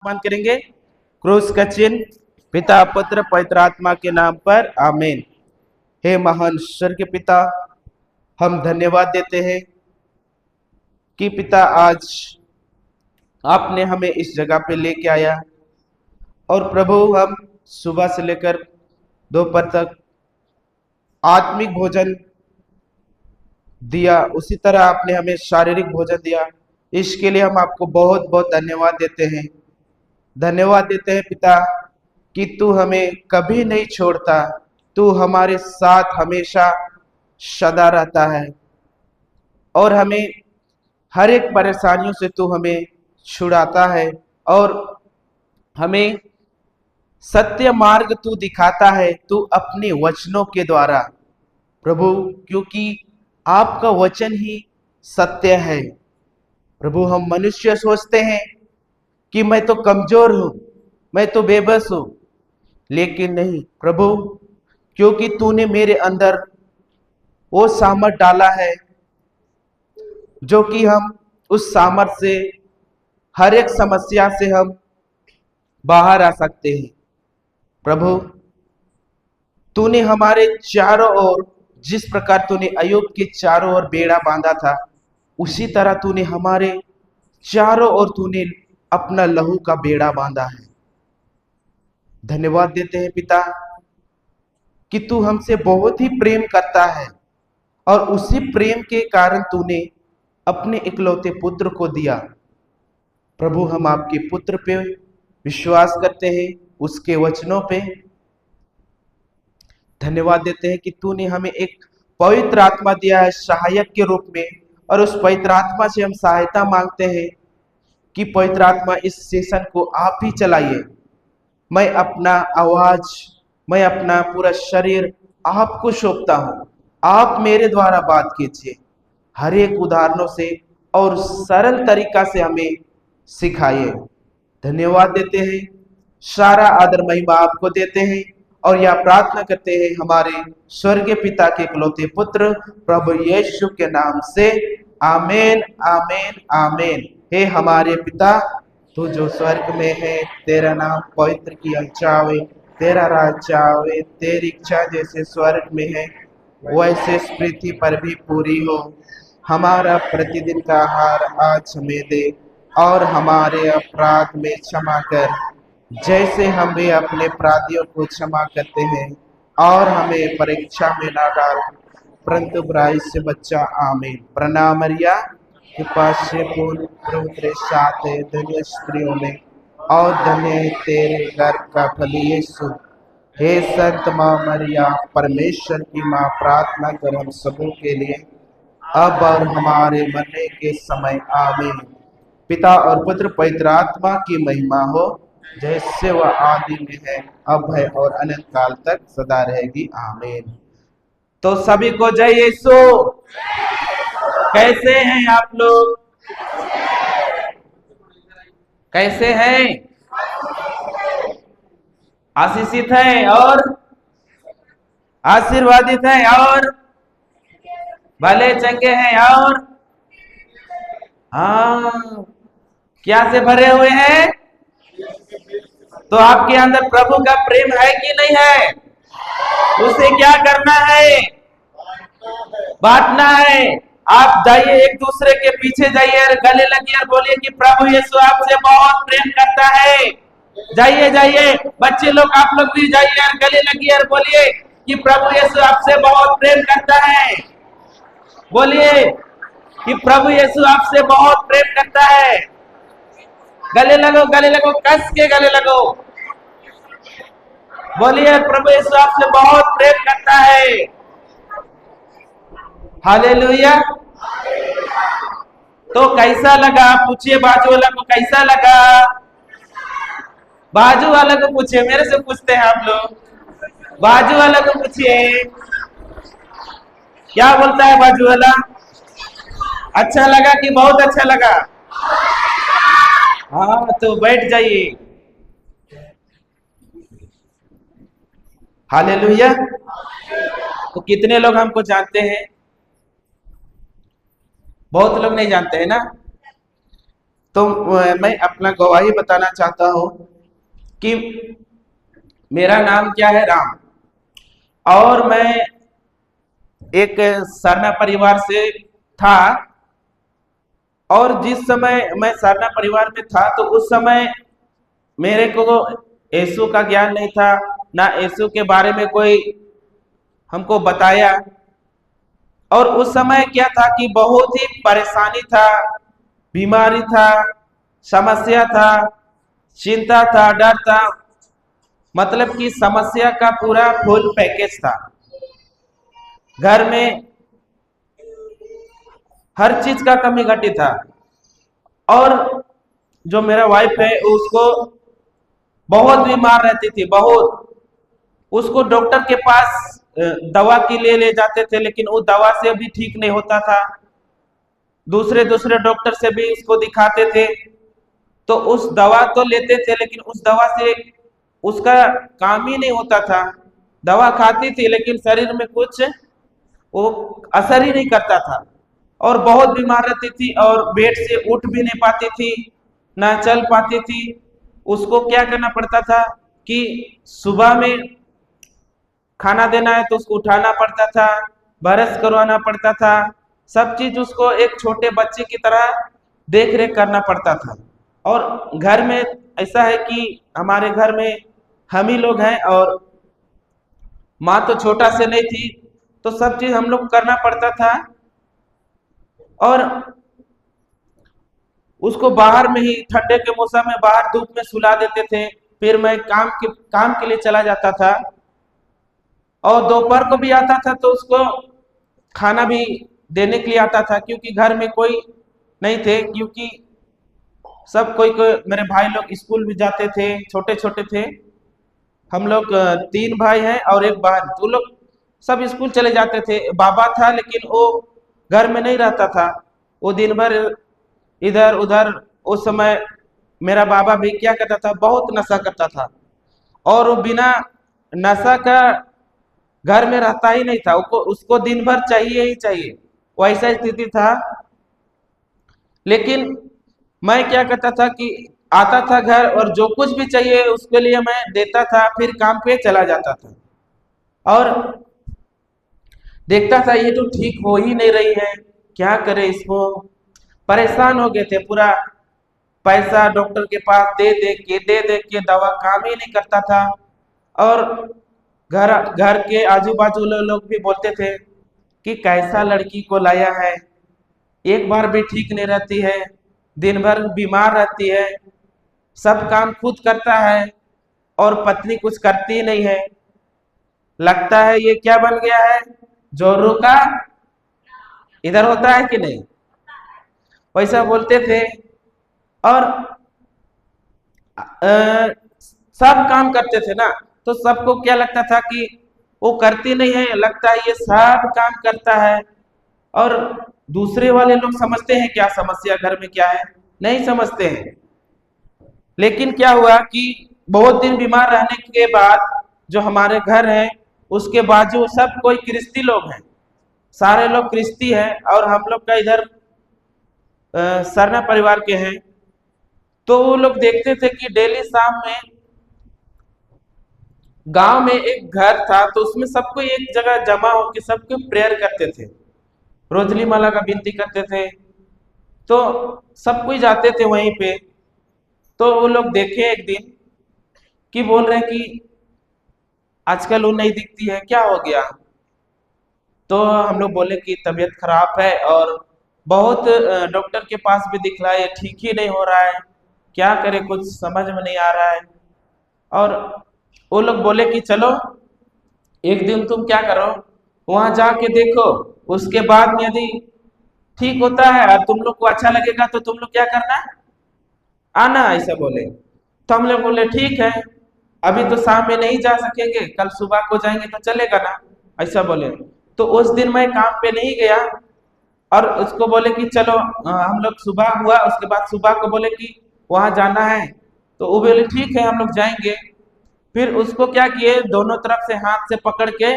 मान करेंगे। क्रूस का चिन्ह। पिता पुत्र पवित्र आत्मा के नाम पर आमीन। हे महान ईश्वर के पिता, हम धन्यवाद देते हैं कि पिता आज आपने हमें इस जगह पे लेके आया और प्रभु हम सुबह से लेकर दोपहर तक आत्मिक भोजन दिया, उसी तरह आपने हमें शारीरिक भोजन दिया। इसके लिए हम आपको बहुत बहुत धन्यवाद देते हैं। धन्यवाद देते हैं पिता कि तू हमें कभी नहीं छोड़ता, तू हमारे साथ हमेशा सदा रहता है और हमें हर एक परेशानियों से तू हमें छुड़ाता है और हमें सत्य मार्ग तू दिखाता है, तू अपने वचनों के द्वारा प्रभु, क्योंकि आपका वचन ही सत्य है। प्रभु, हम मनुष्य सोचते हैं कि मैं तो कमजोर हूं, मैं तो बेबस हूं, लेकिन नहीं प्रभु, क्योंकि तूने मेरे अंदर वो सामर्थ डाला है जो कि हम उस सामर्थ से हर एक समस्या से हम बाहर आ सकते हैं। प्रभु, तूने हमारे चारों ओर, जिस प्रकार तूने अय्यूब के चारों ओर बेड़ा बांधा था, उसी तरह तूने हमारे चारों ओर तूने अपना लहू का बेड़ा बांधा है। धन्यवाद देते हैं पिता कि तू हमसे बहुत ही प्रेम करता है और उसी प्रेम के कारण तूने अपने इकलौते पुत्र को दिया। प्रभु, हम आपके पुत्र पे विश्वास करते हैं, उसके वचनों पे धन्यवाद देते हैं कि तूने हमें एक पवित्र आत्मा दिया है सहायक के रूप में, और उस पवित्र आत्मा से हम सहायता मांगते हैं कि पवित्र आत्मा इस सेशन को आप ही चलाइए। मैं अपना आवाज, मैं अपना पूरा शरीर आपको सौंपता हूं, आप मेरे द्वारा बात कीजिए, हर एक उदाहरणों से और सरल तरीका से हमें सिखाइए। धन्यवाद देते हैं, सारा आदर महिमा आपको देते हैं और यह प्रार्थना करते हैं हमारे स्वर्गीय पिता के इकलौते पुत्र प्रभु यीशु के नाम से, आमीन आमीन आमीन। हे हमारे पिता, तू जो स्वर्ग में है, तेरा नाम पवित्र किया जावे, तेरा राज्य आवे, तेरी इच्छा जैसे स्वर्ग में है वैसे इस पृथ्वी पर भी पूरी हो। हमारा प्रतिदिन का आहार आज हमें दे और हमारे अपराध में क्षमा कर, जैसे हम भी अपने अपराधियों को क्षमा करते हैं, और हमें परीक्षा में ना डाल परंतु बुराई से बच्चा। आमीन। प्रणाम मरिया, कृपा से पूर्ण, प्रभु तेरे साथ है, धन्य स्त्रियों में और धन्य है तेरे गर्भ का फल यीशु। हे संत माँ मरिया, परमेश्वर की माँ, प्रार्थना कर हम सबों के लिए अब और हमारे मरने के समय। आमीन। पिता और पुत्र पवित्र आत्मा की महिमा हो, जैसे वह आदि में है, अब है और अनंत काल तक सदा रहेगी। आमीन। तो सभी को जय यीशु। कैसे हैं आप लोग? कैसे हैं? आशीषित हैं और आशीर्वादित हैं और भले चंगे हैं और हाँ, क्या से भरे हुए हैं? तो आपके अंदर प्रभु का प्रेम है कि नहीं है? उसे क्या करना है? बांटना है। आप जाइए, एक दूसरे के पीछे जाइए और गले लगिए और बोलिए कि प्रभु यीशु आपसे बहुत प्रेम करता है। जाइए जाइए बच्चे लोग, आप लोग भी जाइए और गले लगिए और बोलिए कि प्रभु यीशु आपसे बहुत प्रेम करता है। बोलिए कि प्रभु यीशु आपसे बहुत प्रेम करता है। गले लगो, गले लगो, कस के गले लगो। बोलिए प्रभु यीशु आपसे बहुत प्रेम करता है। हालेलुया। तो कैसा लगा? पूछिए बाजू वाला को, कैसा लगा? बाजू वाला को पूछिए, मेरे से पूछते हैं आप लोग। बाजू वाला को पूछिए, क्या बोलता है बाजू वाला? अच्छा लगा कि बहुत अच्छा लगा? हाँ, तो बैठ जाइए। हालेलुया। तो कितने लोग हमको जानते हैं? बहुत लोग नहीं जानते हैं ना। तो मैं अपना गवाही बताना चाहता हूँ कि मेरा नाम क्या है, राम। और मैं एक सरना परिवार से था। और जिस समय मैं सरना परिवार में था तो उस समय मेरे को यीशु का ज्ञान नहीं था, ना यीशु के बारे में कोई हमको बताया। और उस समय क्या था कि बहुत ही परेशानी था, बीमारी था, समस्या था, चिंता था, डर था। मतलब कि समस्या का पूरा फुल पैकेज था। घर में हर चीज का कमी घटी था। और जो मेरा वाइफ है उसको बहुत बीमार रहती थी, बहुत। उसको डॉक्टर के पास दवा के लिए ले जाते थे, लेकिन वो दवा से भी ठीक नहीं होता था। दूसरे दूसरे डॉक्टर से भी उसको दिखाते थे, तो उस दवा तो लेते थे लेकिन उस दवा से उसका काम ही नहीं होता था। दवा खाती थी लेकिन शरीर में कुछ वो असर ही नहीं करता था। और बहुत बीमार रहती थी और बेड से उठ भी नहीं पाती थी, ना चल पाती थी। उसको क्या करना पड़ता था कि सुबह में खाना देना है तो उसको उठाना पड़ता था, ब्रश करवाना पड़ता था। सब चीज उसको एक छोटे बच्चे की तरह देख रेख करना पड़ता था। और घर में ऐसा है कि हमारे घर में हम ही लोग हैं और माँ तो छोटा से नहीं थी, तो सब चीज हम लोग करना पड़ता था। और उसको बाहर में ही ठंडे के मौसम में बाहर धूप में सुला देते थे। फिर मैं काम के लिए चला जाता था। और दोपहर को भी आता था तो उसको खाना भी देने के लिए आता था, क्योंकि घर में कोई नहीं थे। क्योंकि सब कोई मेरे भाई लोग स्कूल भी जाते थे, छोटे छोटे थे। हम लोग 3 भाई हैं और एक बहन, तो लोग सब स्कूल चले जाते थे। बाबा था लेकिन वो घर में नहीं रहता था, वो दिन भर इधर उधर। उस समय मेरा बाबा भी क्या करता था, बहुत नशा करता था। और वो बिना नशा का घर में रहता ही नहीं था, उसको दिन भर चाहिए ही चाहिए, वैसा स्थिति था। लेकिन मैं क्या करता था कि आता था घर और जो कुछ भी चाहिए उसके लिए मैं देता था, फिर काम पे चला जाता था। और देखता था ये तो ठीक हो ही नहीं रही है, क्या करे इसको। परेशान हो गए थे पूरा। पैसा डॉक्टर के पास दे दे के दवा काम ही नहीं करता था। और घर घर के आजू बाजू लोग भी बोलते थे कि कैसा लड़की को लाया है, एक बार भी ठीक नहीं रहती है, दिन भर बीमार रहती है, सब काम खुद करता है और पत्नी कुछ करती ही नहीं है। लगता है ये क्या बन गया है, जोरू का इधर होता है कि नहीं, वैसा बोलते थे। और सब काम करते थे ना, तो सबको क्या लगता था कि वो करती नहीं है, लगता है ये सब काम करता है। और दूसरे वाले लोग समझते हैं क्या समस्या घर में क्या है, नहीं समझते हैं। लेकिन क्या हुआ कि बहुत दिन बीमार रहने के बाद जो हमारे घर है उसके बाजू सब कोई क्रिस्ती लोग हैं, सारे लोग क्रिस्ती हैं। और हम लोग का इधर सरना परिवार के हैं। तो वो लोग देखते थे कि डेली शाम में गांव में एक घर था, तो उसमें सबको एक जगह जमा होकर सबको प्रेयर करते थे, रोजली माला का विनती करते थे। तो सब कोई जाते थे वहीं पे। तो वो लोग देखे एक दिन कि बोल रहे हैं कि आजकल वो नहीं दिखती है, क्या हो गया। तो हम लोग बोले कि तबीयत खराब है और बहुत डॉक्टर के पास भी दिखलाए, ठीक ही नहीं हो रहा है, क्या करे कुछ समझ में नहीं आ रहा है। और वो लोग बोले कि चलो एक दिन तुम क्या करो, वहां जाके देखो, उसके बाद में यदि ठीक होता है और तुम लोग को अच्छा लगेगा तो तुम लोग क्या करना, आना, ऐसा बोले। तो हम लोग बोले ठीक है, अभी तो शाम में नहीं जा सकेंगे, कल सुबह को जाएंगे तो चलेगा ना, ऐसा बोले। तो उस दिन मैं काम पे नहीं गया और उसको बोले कि चलो हम लोग सुबह हुआ, उसके बाद सुबह को बोले कि वहां जाना है, तो वो बोले ठीक है हम लोग जाएंगे। फिर उसको क्या किए, दोनों तरफ से हाथ से पकड़ के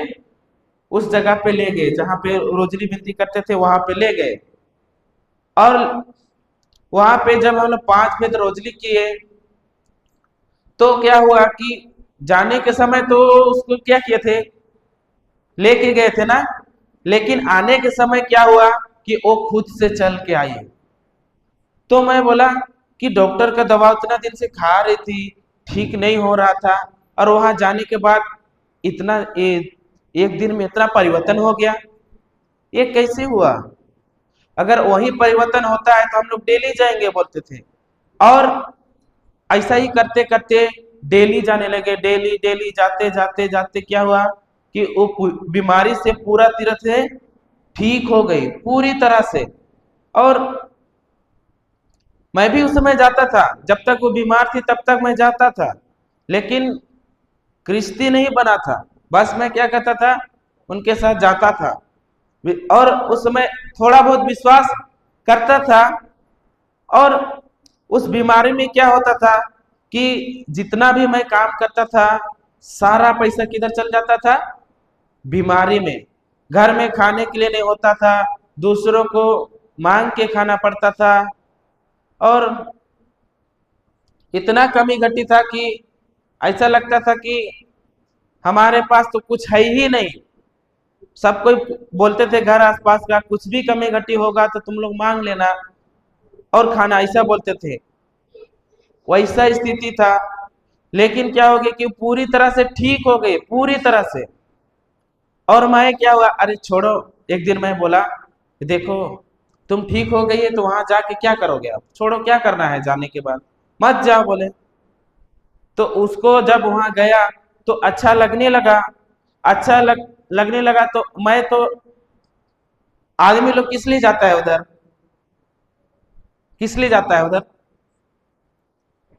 उस जगह पे ले गए जहाँ पे रोजरी विनती करते थे, वहां पे ले गए। और वहां पे जब हम लोग 5 फेद रोजली किए तो क्या हुआ कि जाने के समय तो उसको क्या किए थे, लेके गए थे ना, लेकिन आने के समय क्या हुआ कि वो खुद से चल के आई। तो मैं बोला कि डॉक्टर का दवा उतना दिन से खा रही थी, ठीक नहीं हो रहा था, और वहां जाने के बाद इतना एक दिन में इतना परिवर्तन हो गया, ये कैसे हुआ? अगर वही परिवर्तन होता है तो हम लोग डेली जाएंगे बोलते थे। और ऐसा ही करते करते डेली जाने लगे, डेली डेली जाते जाते जाते क्या हुआ कि वो बीमारी से पूरा तरह से ठीक हो गई, पूरी तरह से। और मैं भी उस समय जाता था, जब तक वो बीमार थी तब तक मैं जाता था, लेकिन क्रिश्ती नहीं बना था। बस मैं क्या करता था, उनके साथ जाता था और उस समय थोड़ा बहुत विश्वास करता था। और उस बीमारी में क्या होता था कि जितना भी मैं काम करता था सारा पैसा किधर चल जाता था, बीमारी में। घर में खाने के लिए नहीं होता था, दूसरों को मांग के खाना पड़ता था। और इतना कमी घटी था कि ऐसा लगता था कि हमारे पास तो कुछ है ही नहीं। सब कोई बोलते थे घर आसपास का, कुछ भी कमी घटी होगा तो तुम लोग मांग लेना और खाना, ऐसा बोलते थे। वैसा स्थिति था। लेकिन क्या हो गया कि पूरी तरह से ठीक हो गए, पूरी तरह से। और मैं क्या हुआ, अरे छोड़ो, एक दिन मैं बोला देखो तुम ठीक हो गई है तो वहां जाके क्या करोगे, आप छोड़ो, क्या करना है जाने के बाद, मत जाओ बोले। तो उसको जब वहां गया तो अच्छा लगने लगा, लगने लगा। तो मैं तो, आदमी लोग किस लिए जाता है उधर, किस लिए जाता है उधर?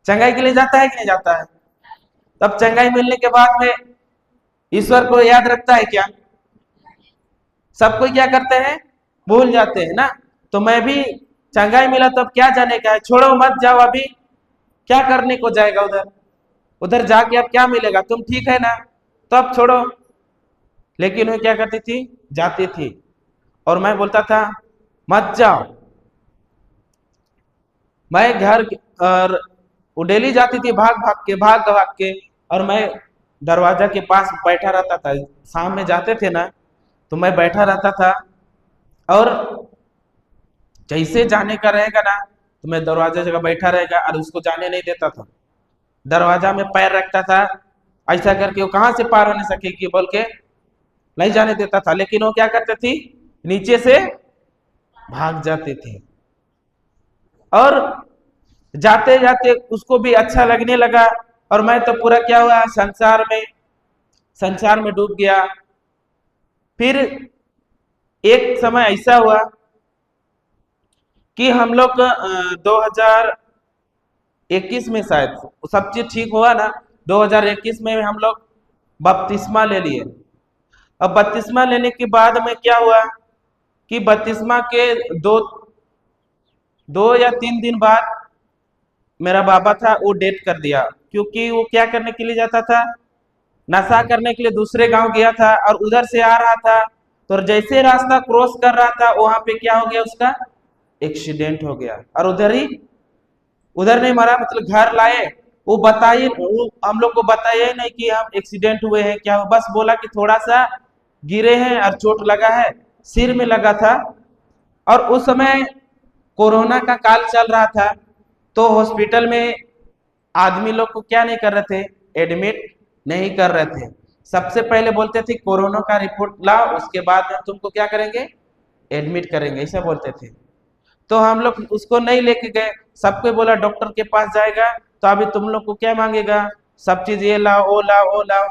चंगाई के लिए जाता है कि नहीं जाता है? तब चंगाई मिलने के बाद में ईश्वर को याद रखता है क्या? सब कोई क्या करते हैं, भूल जाते हैं ना। तो मैं भी चंगाई मिला तो अब क्या जाने का है, छोड़ो मत जाओ, अभी क्या करने को जाएगा उधर, उधर जाके अब क्या मिलेगा, तुम ठीक है ना, तो अब छोड़ो। लेकिन वो क्या करती थी, जाती थी। और मैं बोलता था मत जाओ। मैं घर और वो डेली जाती थी, भाग भाग के, भाग भाग के। और मैं दरवाजा के पास बैठा रहता था, शाम में जाते थे ना तो मैं बैठा रहता था। और जैसे जाने का रहेगा ना तो मैं दरवाजा जगह बैठा रहेगा और उसको जाने नहीं देता था, दरवाजा में पैर रखता था, ऐसा करके वो कहां से पार होने सकेगी बोल के नहीं जाने देता था। लेकिन वो क्या करते थी, नीचे से भाग जाते थे। और जाते जाते उसको भी अच्छा लगने लगा। और मैं तो पूरा क्या हुआ, संसार में डूब गया। फिर एक समय ऐसा हुआ कि हम लोग 2021 में शायद सब चीज ठीक हुआ ना, 2021 में हम लोग बपतिस्मा ले लिए। अब बपतिस्मा लेने के बाद में क्या हुआ कि बपतिस्मा के दो 2 या 3 दिन बाद मेरा बाबा था वो डेथ कर दिया, क्योंकि वो क्या करने के लिए जाता था, नशा करने के लिए दूसरे गांव गया था और उधर से आ रहा था। तो जैसे रास्ता क्रॉस कर रहा था वहां पे क्या हो गया, उसका एक्सीडेंट हो गया। और उधर नहीं मरा, मतलब घर लाए, वो बताइए, वो हम लोग को बताया ही नहीं कि हम एक्सीडेंट हुए हैं क्या, बस बोला कि थोड़ा सा गिरे हैं और चोट लगा है, सिर में लगा था। और उस समय कोरोना का काल चल रहा था, तो हॉस्पिटल में आदमी लोग को क्या नहीं कर रहे थे, एडमिट नहीं कर रहे थे। सबसे पहले बोलते थे कोरोना का रिपोर्ट लाओ, उसके बाद में तुमको क्या करेंगे, एडमिट करेंगे, ऐसा बोलते थे। तो हम लोग उसको नहीं लेके गए, सबको बोला डॉक्टर के पास जाएगा तो अभी तुम लोग को क्या मांगेगा, सब चीज ये लाओ वो लाओ वो लाओ।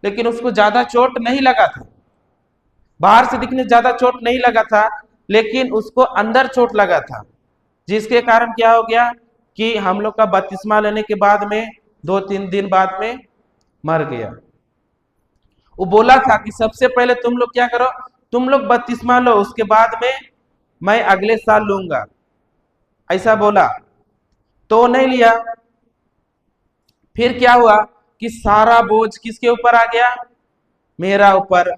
लेकिन उसको ज्यादा चोट नहीं लगा था, बाहर से दिखने ज्यादा चोट नहीं लगा था, लेकिन उसको अंदर चोट लगा था, जिसके कारण क्या हो गया कि हम लोग का बपतिस्मा लेने के बाद में 2-3 दिन बाद में मर गया। वो बोला था कि सबसे पहले तुम लोग क्या करो, तुम लोग बपतिस्मा लो, उसके बाद में मैं अगले साल लूंगा, ऐसा बोला। तो नहीं लिया। फिर क्या हुआ कि सारा बोझ किसके ऊपर आ गया, मेरा ऊपर।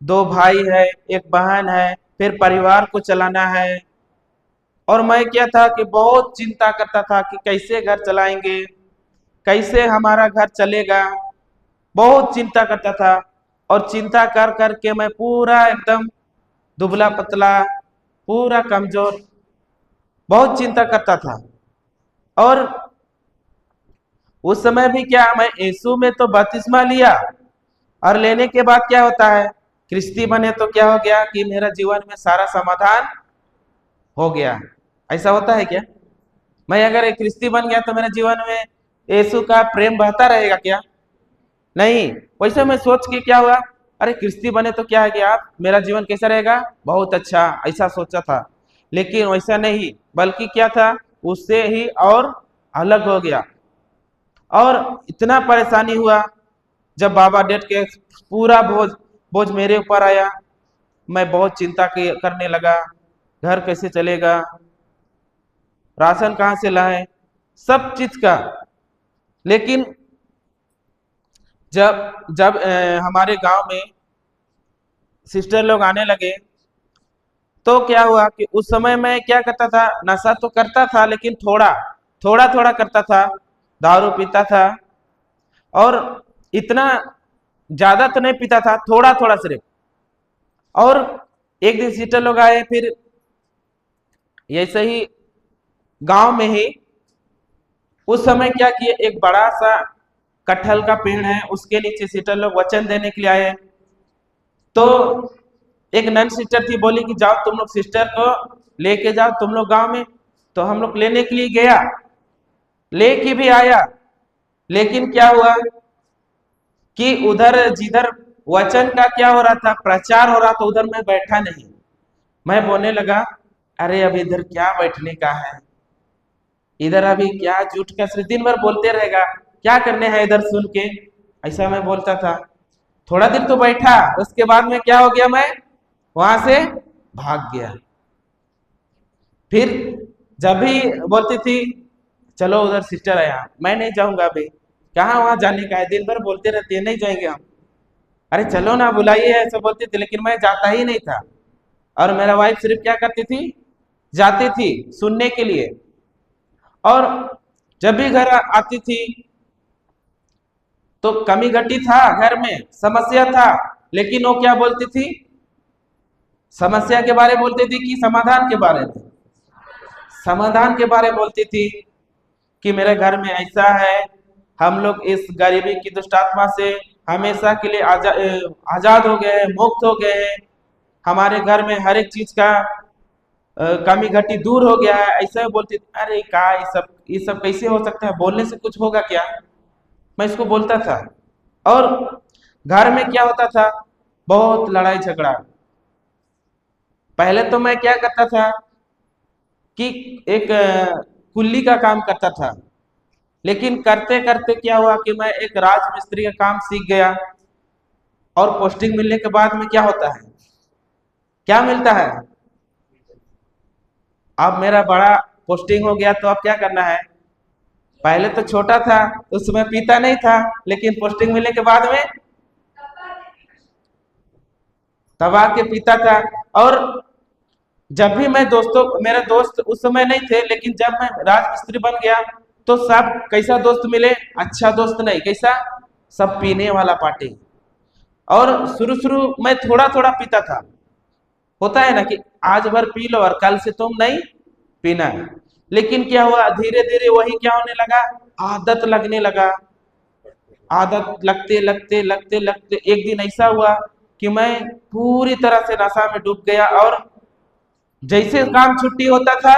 2 भाई है, एक बहन है, फिर परिवार को चलाना है। और मैं क्या था कि बहुत चिंता करता था कि कैसे घर चलाएंगे, कैसे हमारा घर चलेगा। बहुत चिंता करता था और चिंता कर कर के मैं पूरा एकदम दुबला पतला, पूरा कमजोर, बहुत चिंता करता था। और उस समय भी क्या, मैं यीशु में तो बपतिस्मा लिया और लेने के बाद क्या होता है, ख्रिस्ती बने तो क्या हो गया कि मेरा जीवन में सारा समाधान हो गया। ऐसा होता है क्या? मैं अगर एक ख्रिस्ती बन गया तो मेरे जीवन में यीशु का प्रेम बहता रहेगा क्या? नहीं। वैसे मैं सोच के क्या हुआ, अरे ख्रिस्ती बने तो क्या है कि आप मेरा जीवन कैसा रहेगा, बहुत अच्छा, ऐसा सोचा था। लेकिन वैसा नहीं, बल्कि क्या था, उससे ही और अलग हो गया। और इतना परेशानी हुआ जब बाबा डेट के पूरा बोझ बोझ मेरे ऊपर आया। मैं बहुत चिंता करने लगा, घर कैसे चलेगा, राशन कहाँ से लाए, सब चीज का। लेकिन जब जब हमारे गांव में सिस्टर लोग आने लगे तो क्या हुआ कि उस समय मैं क्या करता था, नशा तो करता था लेकिन थोड़ा थोड़ा थोड़ा करता था, दारू पीता था। और इतना ज्यादा तो नहीं पीता था, थोड़ा थोड़ा सिर्फ। और एक दिन सिस्टर लोग आए, फिर ऐसे ही गांव में ही उस समय क्या किए, एक बड़ा सा कटहल का पेड़ है, उसके नीचे सिस्टर लोग वचन देने के लिए आए। तो एक नन सिस्टर थी, बोली कि जाओ तुम लोग सिस्टर को लेके जाओ तुम लोग गांव में। तो हम लोग लेने के लिए गया, लेके भी आया। लेकिन क्या हुआ कि उधर जिधर वचन का क्या हो रहा था, प्रचार हो रहा था, उधर मैं बैठा नहीं। मैं बोलने लगा, अरे अब इधर क्या बैठने का है, इधर अभी क्या झूठ का सिर्फ दिन भर बोलते रहेगा, क्या करने हैं इधर सुन के, ऐसा मैं बोलता था। थोड़ा देर तो बैठा, उसके बाद में क्या हो गया, मैं वहां से भाग गया। फिर जब भी बोलती थी चलो उधर सिस्टर आया, मैं नहीं जाऊंगा अभी, कहाँ वहां जाने का है, दिन भर बोलते रहते हैं, नहीं जाएंगे हम। अरे चलो ना, बुलाइए, ऐसा बोलती थी, लेकिन मैं जाता ही नहीं था। और मेरा वाइफ सिर्फ क्या करती थी, जाती थी सुनने के लिए। और जब भी घर आती थी तो कमी घटी था, घर में समस्या था, लेकिन वो क्या बोलती थी, समस्या के बारे में बोलती थी कि समाधान के बारे में, समाधान के बारे में बोलती थी कि मेरे घर में ऐसा है, हम लोग इस गरीबी की दुष्ट आत्मा से हमेशा के लिए आजाद हो गए हैं, मुक्त हो गए हैं। हमारे घर में हर एक चीज का कमी घटी दूर हो गया है, ऐसा ही बोलती थी। अरे का ये सब कैसे हो सकता है, बोलने से कुछ होगा क्या? मैं इसको बोलता था। और घर में क्या होता था, बहुत लड़ाई झगड़ा। पहले तो मैं क्या करता था कि एक कुल्ली का काम करता था। लेकिन करते करते क्या हुआ कि मैं एक राजमिस्त्री का काम सीख गया। और पोस्टिंग मिलने के बाद में क्या होता है, क्या मिलता है, अब मेरा बड़ा पोस्टिंग हो गया तो अब क्या करना है। पहले तो छोटा था, उस समय पीता नहीं था, लेकिन पोस्टिंग मिलने के बाद में दबा के पीता था। और जब भी मैं दोस्तों, मेरे दोस्त उस समय नहीं थे, लेकिन जब मैं राजमिस्त्री बन गया तो सब कैसा दोस्त मिले, अच्छा दोस्त नहीं, कैसा, सब पीने वाला पार्टी। और शुरू शुरू मैं थोड़ा थोड़ा पीता था, होता है ना कि आज भर पी लो और कल से तुम नहीं पीना है। लेकिन क्या हुआ, धीरे धीरे वही क्या होने लगा, आदत लगने लगा। आदत लगते लगते लगते लगते एक दिन ऐसा हुआ कि मैं पूरी तरह से नशा में डूब गया। और जैसे काम छुट्टी होता था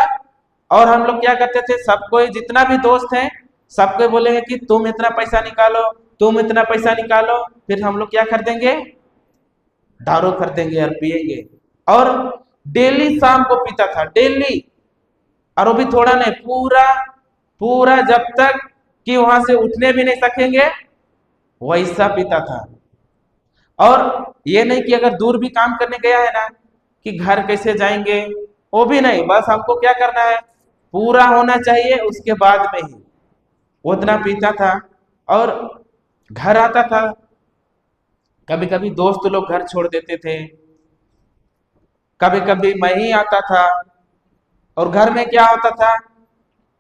और हम लोग क्या करते थे, सबको, जितना भी दोस्त हैं, सबको बोलेंगे कि तुम इतना पैसा निकालो, तुम इतना पैसा निकालो, फिर हम लोग क्या कर देंगे, दारू खरीदेंगे और पिएंगे। और डेली शाम को पीता था, डेली। और वो भी थोड़ा नहीं, पूरा पूरा, जब तक कि वहां से उठने भी नहीं सकेंगे वैसा पीता था। और ये नहीं कि अगर दूर भी काम करने गया है ना, कि घर कैसे जाएंगे, वो भी नहीं, बस हमको क्या करना है, पूरा होना चाहिए, उसके बाद में ही उतना पीता था। और घर आता था, कभी कभी दोस्त लोग घर छोड़ देते थे, कभी कभी मैं ही आता था। और घर में क्या होता था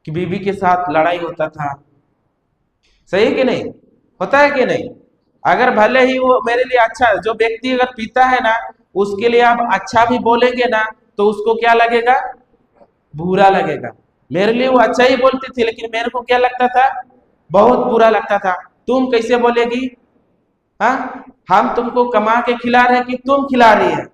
कि बीवी के साथ लड़ाई होता था। सही है कि नहीं? होता है कि नहीं? अगर भले ही वो मेरे लिए अच्छा, जो व्यक्ति अगर पीता है ना, उसके लिए आप अच्छा भी बोलेंगे ना, तो उसको क्या लगेगा? बुरा लगेगा। मेरे लिए वो अच्छा ही बोलती थी, लेकिन मेरे को क्या लगता था? बहुत बुरा लगता था। तुम कैसे बोलेगी? हाँ, हम तुमको कमा के खिला रहे हैं कि तुम खिला रही है?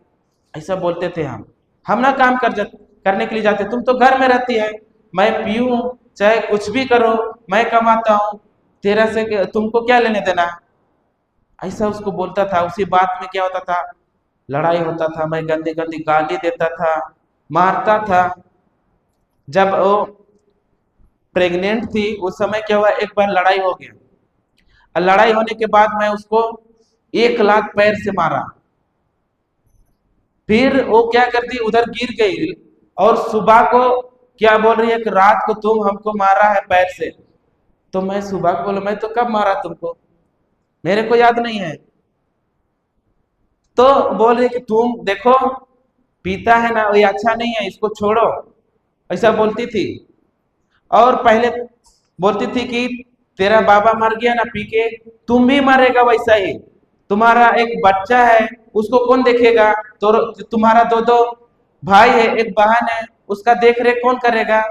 ऐसा बोलते थे हम ना काम करने के लिए जाते, तुम तो घर में रहती है। मैं पीऊं चाहे कुछ भी करो, मैं कमाता हूँ, तेरा से तुमको क्या लेने देना? ऐसा उसको बोलता था। उसी बात में क्या होता था? लड़ाई होता था। मैं गंदी गंदी गाली देता था, मारता था। जब वो प्रेग्नेंट थी उस समय क्या हुआ, एक बार लड़ाई हो गया, और लड़ाई होने के बाद मैं उसको 1 लाख पैर से मारा। फिर वो क्या करती, उधर गिर गई, और सुबह को क्या बोल रही है कि रात को तुम हमको मारा है पैर से। तो मैं सुबह को बोला, मैं तो कब मारा तुमको, मेरे को याद नहीं है। तो बोल रही कि तुम देखो, पीता है ना, ये अच्छा नहीं है, इसको छोड़ो, ऐसा बोलती थी। और पहले बोलती थी कि तेरा बाबा मर गया ना पी के, तुम भी मरेगा वैसा ही। तुम्हारा एक बच्चा है, उसको कौन देखेगा? तो तुम्हारा दो दो भाई है, एक बहन है, उसका देख रेख कौन करेगा?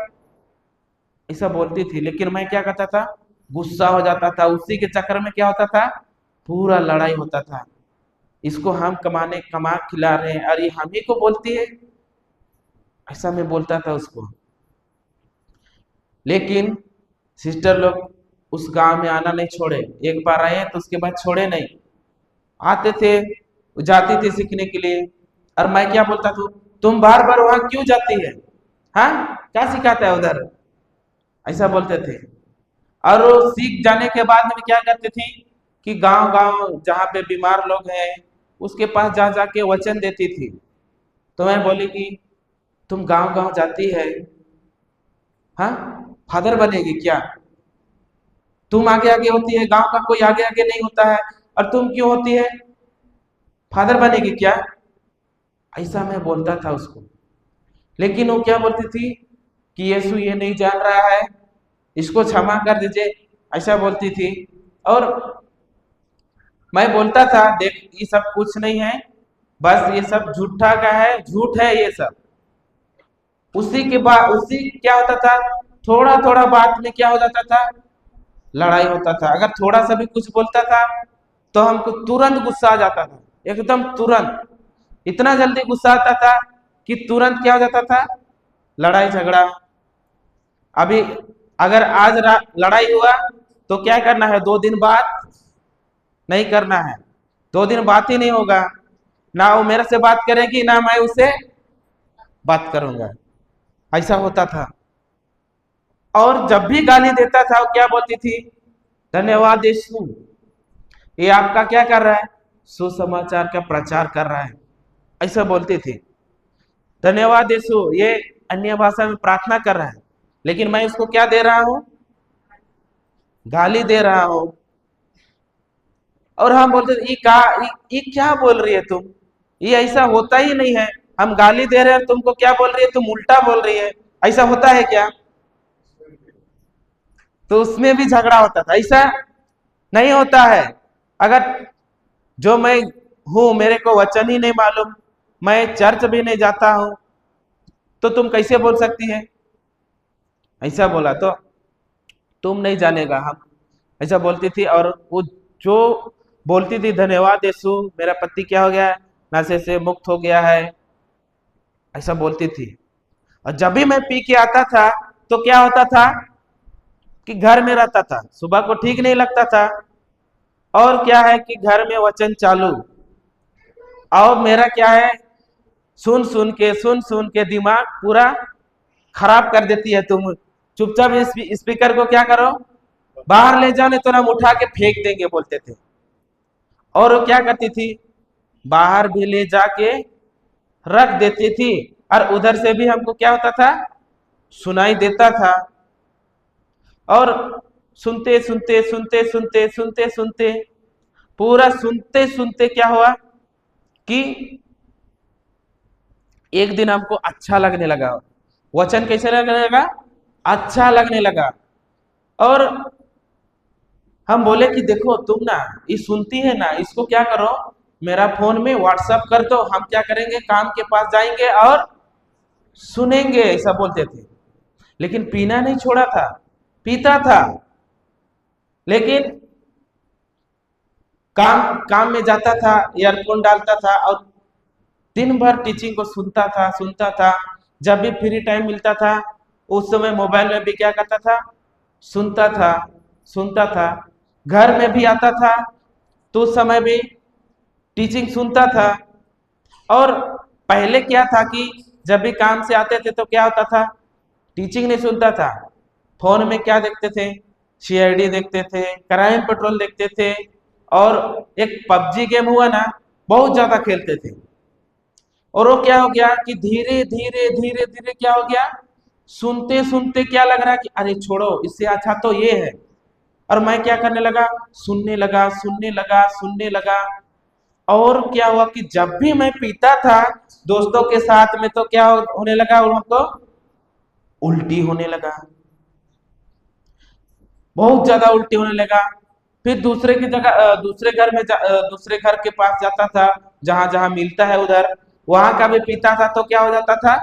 ऐसा बोलती थी। लेकिन मैं क्या करता था? गुस्सा हो जाता था। उसी के चक्कर में क्या होता था? पूरा लड़ाई होता था। इसको हम कमा खिला रहे हैं और ये हम ही को बोलती है, ऐसा मैं बोलता था उसको। लेकिन सिस्टर लोग उस गांव में आना नहीं छोड़े। एक बार आए तो उसके बाद छोड़े नहीं, आते थे, जाती थी सीखने के लिए। और मैं क्या बोलता था, तुम बार बार वहां क्यों जाती है? हाँ, क्या सिखाता है उधर? ऐसा बोलते थे। और वो सीख जाने के बाद में क्या करती थी कि गांव गांव जहाँ पे बीमार लोग हैं उसके पास जा जाके वचन देती थी। तो मैं बोली कि तुम गांव गांव जाती है, हाँ, फादर बनेगी क्या? तुम आगे आगे होती है, गांव का कोई आगे आगे नहीं होता है, और तुम क्यों होती है? फादर बनेगी क्या? ऐसा मैं बोलता था उसको। लेकिन वो क्या बोलती थी कि यीशु ये नहीं जान रहा है, इसको क्षमा कर दीजिए, ऐसा बोलती थी। और मैं बोलता था, देख ये सब कुछ नहीं है, बस ये सब झूठा का है, झूठ है ये सब। उसी के बाद उसी क्या होता था, थोड़ा थोड़ा बात में क्या हो जाता था? लड़ाई होता था। अगर थोड़ा सा भी कुछ बोलता था तो हमको तुरंत गुस्सा आ जाता था, एकदम तुरंत। इतना जल्दी गुस्सा आता था कि तुरंत क्या हो जाता था? लड़ाई झगड़ा। अभी अगर आज लड़ाई हुआ तो क्या करना है? 2 दिन बाद नहीं करना है। 2 दिन बात ही नहीं होगा, ना वो मेरे से बात करेगी ना मैं उससे बात करूंगा। ऐसा होता था। और जब भी गाली देता था वो क्या बोलती थी? धन्यवाद यीशु, ये आपका क्या कर रहा है? सुसमाचार का प्रचार कर रहा है, ऐसा बोलती थी। धन्यवाद यीशु, ये अन्य भाषा में प्रार्थना कर रहा है। लेकिन मैं उसको क्या दे रहा हूं? गाली दे रहा हूं। और हम बोलते थे, ये क्या बोल रही है तुम? ये ऐसा होता ही नहीं है। हम गाली दे रहे हैं, तुमको क्या बोल रही है? तुम उल्टा बोल रही है। ऐसा होता है क्या? तो उसमें भी झगड़ा होता था। ऐसा नहीं होता है। अगर जो मैं हूं, मेरे को वचन ही नहीं मालूम, मैं चर्च भी नहीं जाता हूं, तो तुम कैसे बोल सकती है? ऐसा बोला तो तुम नहीं जानेगा हम, ऐसा बोलती थी। और वो जो बोलती थी, धन्यवाद यीशु, मेरा पति क्या हो गया है? नशे से मुक्त हो गया है, ऐसा बोलती थी। और जब भी मैं पी के आता था तो क्या होता था कि घर में रहता था, सुबह को ठीक नहीं लगता था। और क्या है कि घर में वचन चालू, और मेरा क्या है, सुन सुन के दिमाग पूरा खराब कर देती है तुम। चुपचाप स्पीकर को क्या करो, बाहर ले जाओ, नहीं तो हम उठा के फेंक देंगे, बोलते थे। और वो क्या करती थी, बाहर भी ले जाके रख देती थी। और उधर से भी हमको क्या होता था? सुनाई देता था। और सुनते सुनते सुनते सुनते सुनते सुनते पूरा सुनते सुनते क्या हुआ कि एक दिन हमको अच्छा लगने लगा। वचन कैसे लगने लगा? अच्छा लगने लगा। और हम बोले कि देखो तुम ना, ये सुनती है ना, इसको क्या करो, मेरा फोन में व्हाट्सअप कर दो, हम क्या करेंगे, काम के पास जाएंगे और सुनेंगे, ऐसा बोलते थे। लेकिन पीना नहीं छोड़ा था, पीता था, लेकिन काम काम में जाता था, ईयरफोन डालता था और दिन भर टीचिंग को सुनता था। जब भी फ्री टाइम मिलता था उस समय मोबाइल में भी क्या करता था, सुनता था, सुनता था। घर में भी आता था तो उस समय भी टीचिंग सुनता था। और पहले क्या था कि जब भी काम से आते थे तो क्या होता था, टीचिंग नहीं सुनता था, फोन में क्या देखते थे, सीआईडी देखते थे, क्राइम पेट्रोल देखते थे, और एक पबजी गेम हुआ ना, बहुत ज्यादा खेलते थे। और वो क्या हो गया कि धीरे धीरे धीरे धीरे क्या हो गया, सुनते सुनते क्या लग रहा है कि अरे छोड़ो, इससे अच्छा तो ये है। और मैं क्या करने लगा, सुनने लगा, सुनने लगा, सुनने लगा। और क्या हुआ कि जब भी मैं पीता था दोस्तों के साथ में, तो क्या होने लगा, उन लोग को उल्टी होने लगा, बहुत ज्यादा उल्टी होने लगा। फिर दूसरे की जगह दूसरे घर में दूसरे घर के पास जाता था, जहां जहां मिलता है उधर, वहां का भी पीता था तो क्या हो जाता था,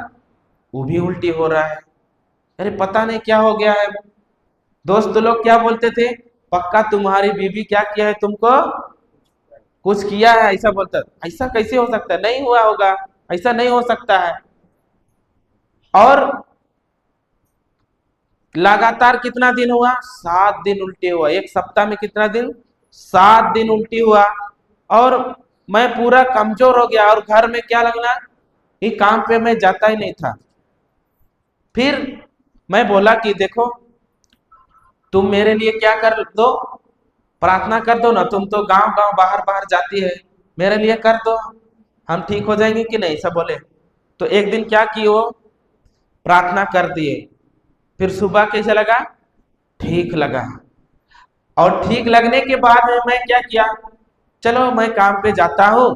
वो भी उल्टी हो रहा है। अरे पता नहीं क्या हो गया है। दोस्त लोग क्या बोलते थे, पक्का तुम्हारी बीवी क्या किया है तुमको, कुछ किया है, ऐसा बोलता। ऐसा कैसे हो सकता है, नहीं हुआ होगा, ऐसा नहीं हो सकता है। और लगातार कितना दिन हुआ, 7 दिन उल्टी हुआ, एक सप्ताह में कितना दिन, 7 दिन उल्टी हुआ। और मैं पूरा कमजोर हो गया, और घर में क्या लगना, ये काम पे मैं जाता ही नहीं था। फिर मैं बोला कि देखो, तुम मेरे लिए क्या कर दो, प्रार्थना कर दो ना, तुम तो गांव गांव बाहर बाहर जाती है, मेरे लिए कर दो, हम ठीक हो जाएंगे कि नहीं, सब बोले। तो एक दिन क्या की, वो प्रार्थना कर दिए। फिर सुबह कैसे लगा, ठीक लगा। और ठीक लगने के बाद में मैं क्या किया, चलो मैं काम पे जाता हूँ,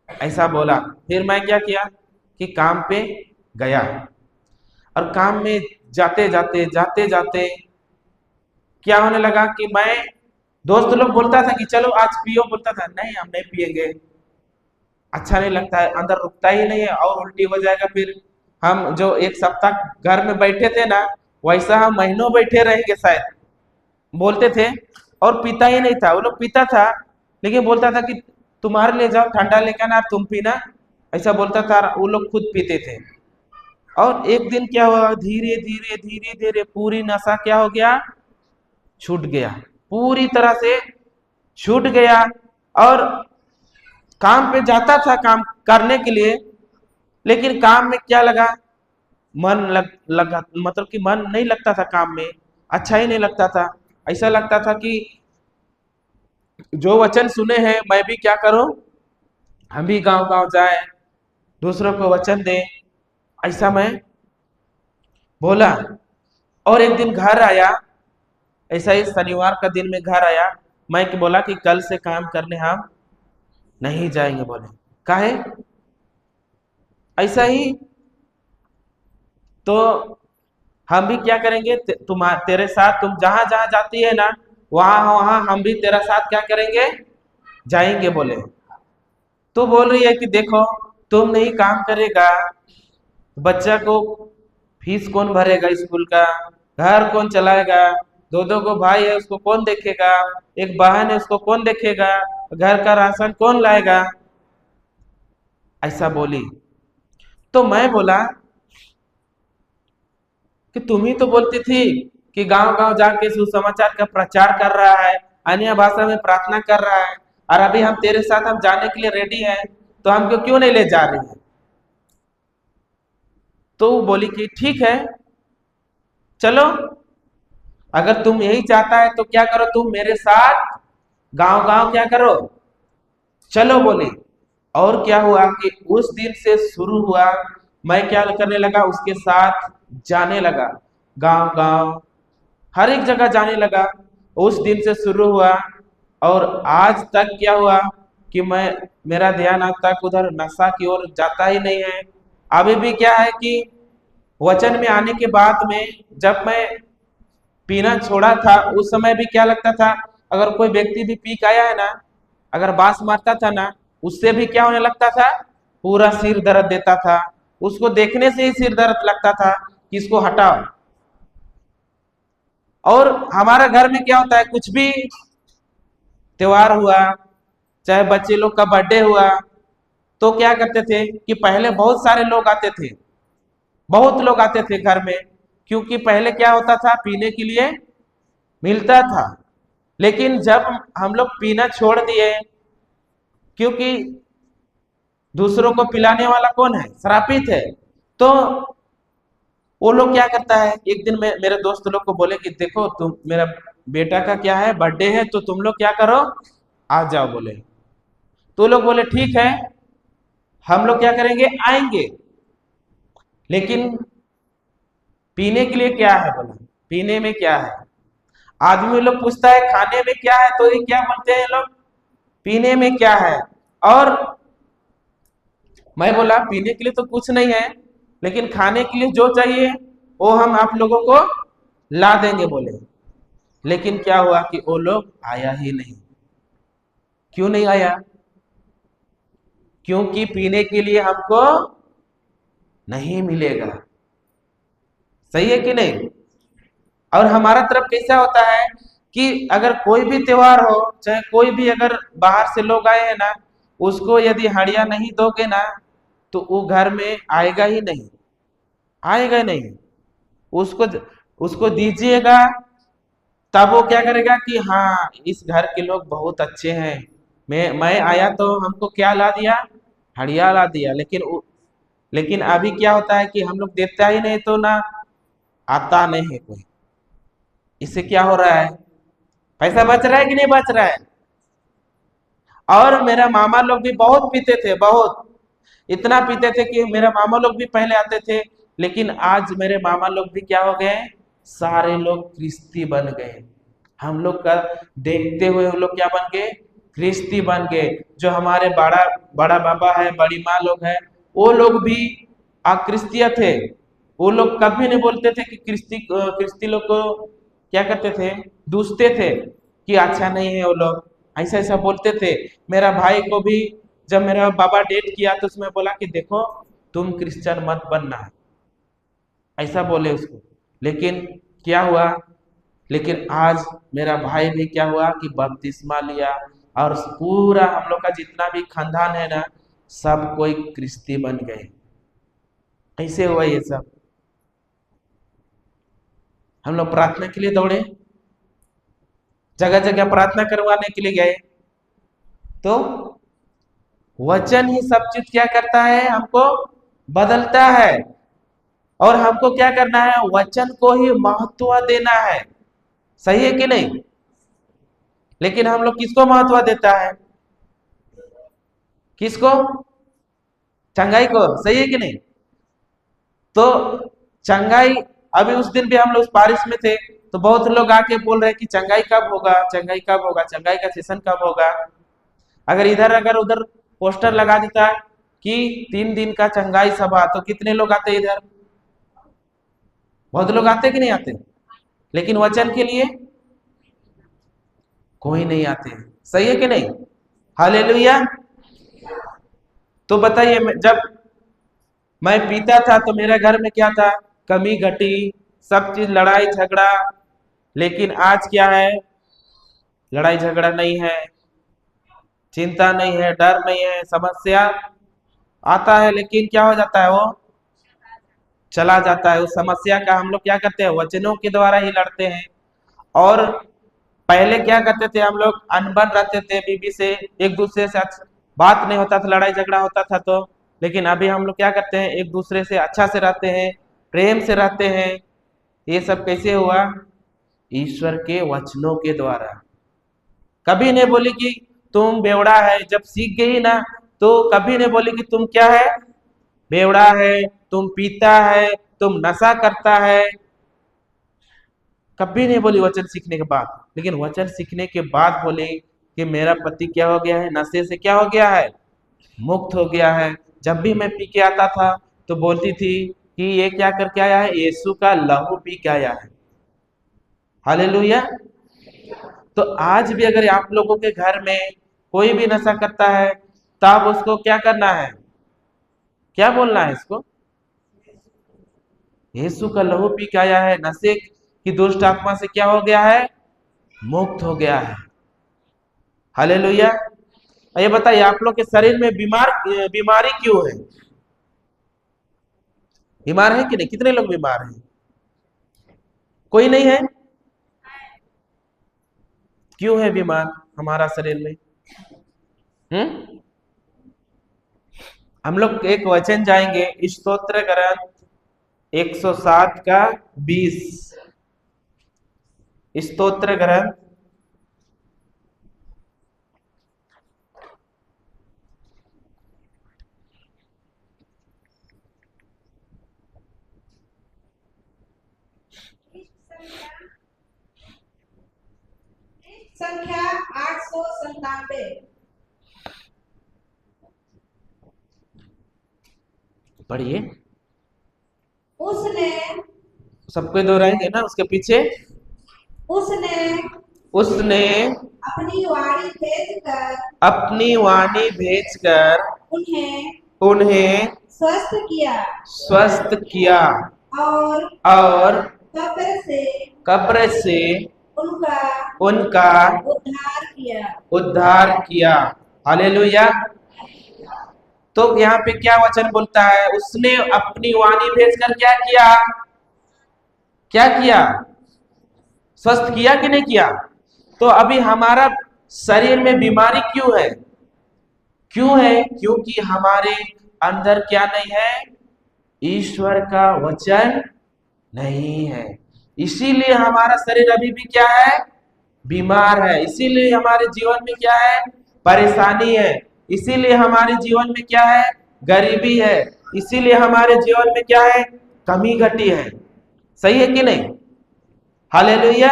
ऐसा बोला। फिर मैं क्या किया कि काम पे गया। और काम में जाते जाते जाते जाते क्या होने लगा कि मैं, दोस्त लोग बोलता था कि चलो आज पियो, बोलता था नहीं हम नहीं पिएंगे, अच्छा नहीं लगता है, अंदर रुकता ही नहीं है और उल्टी हो जाएगा। फिर हम जो एक सप्ताह घर में बैठे थे ना, वैसा हम महीनों बैठे रहेंगे शायद, बोलते थे। और पीता ही नहीं था, वो लोग पीता था लेकिन बोलता था कि तुम्हारे लिए जाओ ठंडा लेकर ना, तुम पीना, ऐसा बोलता था। वो लोग खुद पीते थे। और एक दिन क्या हुआ, धीरे धीरे धीरे धीरे पूरी नशा क्या हो गया, छूट गया, पूरी तरह से छूट गया। और काम पे जाता था काम करने के लिए, लेकिन काम में क्या लगा, लगा, मतलब कि मन नहीं लगता था काम में, अच्छा ही नहीं लगता था। ऐसा लगता था कि जो वचन सुने हैं मैं भी क्या करूं, हम भी गांव गांव जाए, दूसरों को वचन दें, ऐसा मैं बोला। और एक दिन घर आया, ऐसा ही शनिवार का दिन में घर आया, मैं बोला कि कल से काम करने हम नहीं जाएंगे। बोले काहे, ऐसा ही, तो हम भी क्या करेंगे, तेरे साथ, तुम जहां जहां जाती है ना, वहां वहां हम भी तेरा साथ क्या करेंगे, जाएंगे। बोले तो बोल रही है कि देखो, तुम नहीं काम करेगा, बच्चा को फीस कौन भरेगा स्कूल का, घर कौन चलाएगा, दो दो को भाई है उसको कौन देखेगा, एक बहन है उसको कौन देखेगा, घर का राशन कौन लाएगा, ऐसा बोली। तो मैं बोला कि तुम ही तो बोलती थी कि गांव गांव जाके सुसमाचार का प्रचार कर रहा है, अन्य भाषा में प्रार्थना कर रहा है, और अभी हम तेरे साथ हम जाने के लिए रेडी हैं, तो हमको क्यों नहीं ले जा रही है। तो वो बोली कि ठीक है, चलो, अगर तुम यही चाहता है तो क्या करो, तुम मेरे साथ गांव गांव क्या करो, चलो। बोले और क्या हुआ कि उस दिन से शुरू हुआ, मैं क्या करने लगा, उसके साथ जाने लगा, गांव गांव हर एक जगह जाने लगा। उस दिन से शुरू हुआ, और आज तक क्या हुआ कि मैं, मेरा ध्यान आज तक उधर नशा की ओर जाता ही नहीं है। अभी भी क्या है कि वचन में आने के बाद में जब मैं पीना छोड़ा था, उस समय भी क्या लगता था, अगर कोई व्यक्ति भी पी के आया है ना, अगर बांस मारता था ना, उससे भी क्या होने लगता था, पूरा सिर दर्द देता था। उसको देखने से ही सिर दर्द लगता था कि इसको हटाओ। और हमारा घर में क्या होता है, कुछ भी त्योहार हुआ, चाहे बच्चे लोग का बर्थडे हुआ, तो क्या करते थे कि पहले बहुत सारे लोग आते थे, बहुत लोग आते थे घर में, क्योंकि पहले क्या होता था, पीने के लिए मिलता था। लेकिन जब हम लोग पीना छोड़ दिए, क्योंकि दूसरों को पिलाने वाला कौन है, श्रापित है, तो वो लोग क्या करता है, एक दिन में मेरे दोस्त लोग को बोले कि देखो तुम, मेरा बेटा का क्या है, बर्थडे है, तो तुम लोग क्या करो, आ जाओ बोले। तो लोग बोले ठीक है, हम लोग क्या करेंगे, आएंगे। लेकिन पीने के लिए क्या है बोला, पीने में क्या है। आदमी लोग पूछता है खाने में क्या है, तो ये क्या बोलते हैं लोग, पीने में क्या है। और मैं बोला पीने के लिए तो कुछ नहीं है, लेकिन खाने के लिए जो चाहिए वो हम आप लोगों को ला देंगे बोले। लेकिन क्या हुआ कि वो लोग आया ही नहीं। क्यों नहीं आया, क्योंकि पीने के लिए हमको नहीं मिलेगा। सही है कि नहीं। और हमारा तरफ कैसा होता है कि अगर कोई भी त्योहार हो, चाहे कोई भी अगर बाहर से लोग आए हैं ना, उसको यदि हड़िया नहीं दोगे ना, तो वो घर में आएगा ही नहीं, आएगा नहीं। उसको उसको दीजिएगा, तब वो क्या करेगा कि हाँ इस घर के लोग बहुत अच्छे हैं, मैं आया तो हमको क्या ला दिया, हड़िया ला दिया। लेकिन अभी क्या होता है कि हम लोग देता ही नहीं, तो ना आता नहीं है कोई। इससे क्या हो रहा है, पैसा बच रहा है कि नहीं बच रहा है। और मेरा मामा लोग भी बहुत पीते थे, बहुत, इतना पीते थे कि मेरा मामा लोग भी पहले आते थे। लेकिन आज मेरे मामा लोग भी क्या हो गए, सारे लोग क्रिस्ती बन गए। हम लोग का देखते हुए वो लोग क्या बन गए, क्रिस्ती बन गए। जो हमारे बड़ा बड़ा बाबा है, बड़ी माँ लोग है, वो लोग भी अक्रिस्तीय थे। वो लोग कभी नहीं बोलते थे कि क्रिस्ती लोग को क्या करते थे, दूसते थे कि अच्छा नहीं है वो लोग, ऐसा ऐसा बोलते थे। मेरा भाई को भी जब मेरा बाबा डेट किया तो उसमें बोला कि देखो तुम क्रिश्चियन मत बनना, ऐसा बोले उसको। लेकिन क्या हुआ, लेकिन आज मेरा भाई भी क्या हुआ कि बपतिस्मा लिया, और पूरा हम लोग का जितना भी खानदान है ना, सब कोई क्रिस्ती बन गए। कैसे हुआ ये सब, हम लोग प्रार्थना के लिए दौड़े, जगह जगह प्रार्थना करवाने के लिए गए। तो वचन ही सब चीज क्या करता है, हमको बदलता है। और हमको क्या करना है, वचन को ही महत्व देना है। सही है कि नहीं। लेकिन हम लोग किसको महत्व देता है, किसको, चंगाई को। सही है कि नहीं। तो चंगाई, अभी उस दिन भी हम लोग बारिश में थे, तो बहुत लोग आके बोल रहे हैं कि चंगाई कब होगा, चंगाई कब होगा, चंगाई का सेशन कब होगा। अगर इधर अगर उधर पोस्टर लगा देता कि 3 दिन का चंगाई सभा, तो कितने लोग आते इधर, बहुत लोग आते कि नहीं आते। लेकिन वचन के लिए कोई नहीं आते। सही है कि नहीं। हालेलुया। तो बताइए, जब मैं पीता था तो मेरे घर में क्या था, कमी घटी, सब चीज लड़ाई झगड़ा। लेकिन आज क्या है, लड़ाई झगड़ा नहीं है, चिंता नहीं है, डर नहीं है। समस्या आता है लेकिन क्या हो जाता है, वो चला जाता है। उस समस्या का हम लोग क्या करते हैं, वचनों के द्वारा ही लड़ते हैं। और पहले क्या करते थे, हम लोग अनबन रहते थे बीबी से, एक दूसरे से बात नहीं होता था, लड़ाई झगड़ा होता था। तो लेकिन अभी हम लोग क्या करते हैं, एक दूसरे से अच्छा से रहते हैं, प्रेम से रहते हैं। ये सब कैसे हुआ, ईश्वर के वचनों के द्वारा। कभी नहीं बोली कि तुम बेवड़ा है, जब सीख गई ना, तो कभी नहीं बोली कि तुम क्या है, बेवड़ा है, तुम पीता है, तुम नशा करता है। कभी नहीं बोली वचन सीखने के बाद। लेकिन वचन सीखने के बाद बोले कि मेरा पति क्या हो गया है, नशे से क्या हो गया है, मुक्त हो गया है। जब भी मैं पी के आता था तो बोलती थी कि ये क्या करके आया है, यीशु का लहू पी के आया है। हालेलुया। तो आज भी अगर आप लोगों के घर में कोई भी नशा करता है, तब उसको क्या करना है, क्या बोलना है इसको, यीशु का लहू पी के आया है, नशे की दुष्ट आत्मा से क्या हो गया है, मुक्त हो गया है। हालेलुया। ये बताइए आप लोग के शरीर में बीमारी क्यों है, बीमार है कि नहीं, कितने लोग बीमार हैं, कोई नहीं है, क्यों है बीमार हमारा शरीर में? हम लोग एक वचन जाएंगे, स्तोत्र ग्रंथ 107 का 20, स्तोत्र ग्रंथ संख्या 897। पढ़िए, उसने सबको दोहराएंगे ना उसके पीछे। उसने उसने अपनी वाणी भेजकर अपनी वाणी भेजकर उन्हें उन्हें स्वस्थ किया स्वस्थ किया और और कब्र से उनका उनका उद्धार किया। हालेलुया। तो यहाँ पे क्या वचन बोलता है, उसने अपनी वाणी भेजकर क्या किया, क्या किया, स्वस्थ किया कि नहीं किया? तो अभी हमारा शरीर में बीमारी क्यों है, क्यों है? क्योंकि हमारे अंदर क्या नहीं है, ईश्वर का वचन नहीं है। इसीलिए हमारा शरीर अभी भी क्या है, बीमार है। इसीलिए हमारे जीवन में क्या है, परेशानी है। इसीलिए हमारे जीवन में क्या है, गरीबी है। इसीलिए हमारे जीवन में क्या है, कमी घटी है। सही है कि नहीं? हालेलुया।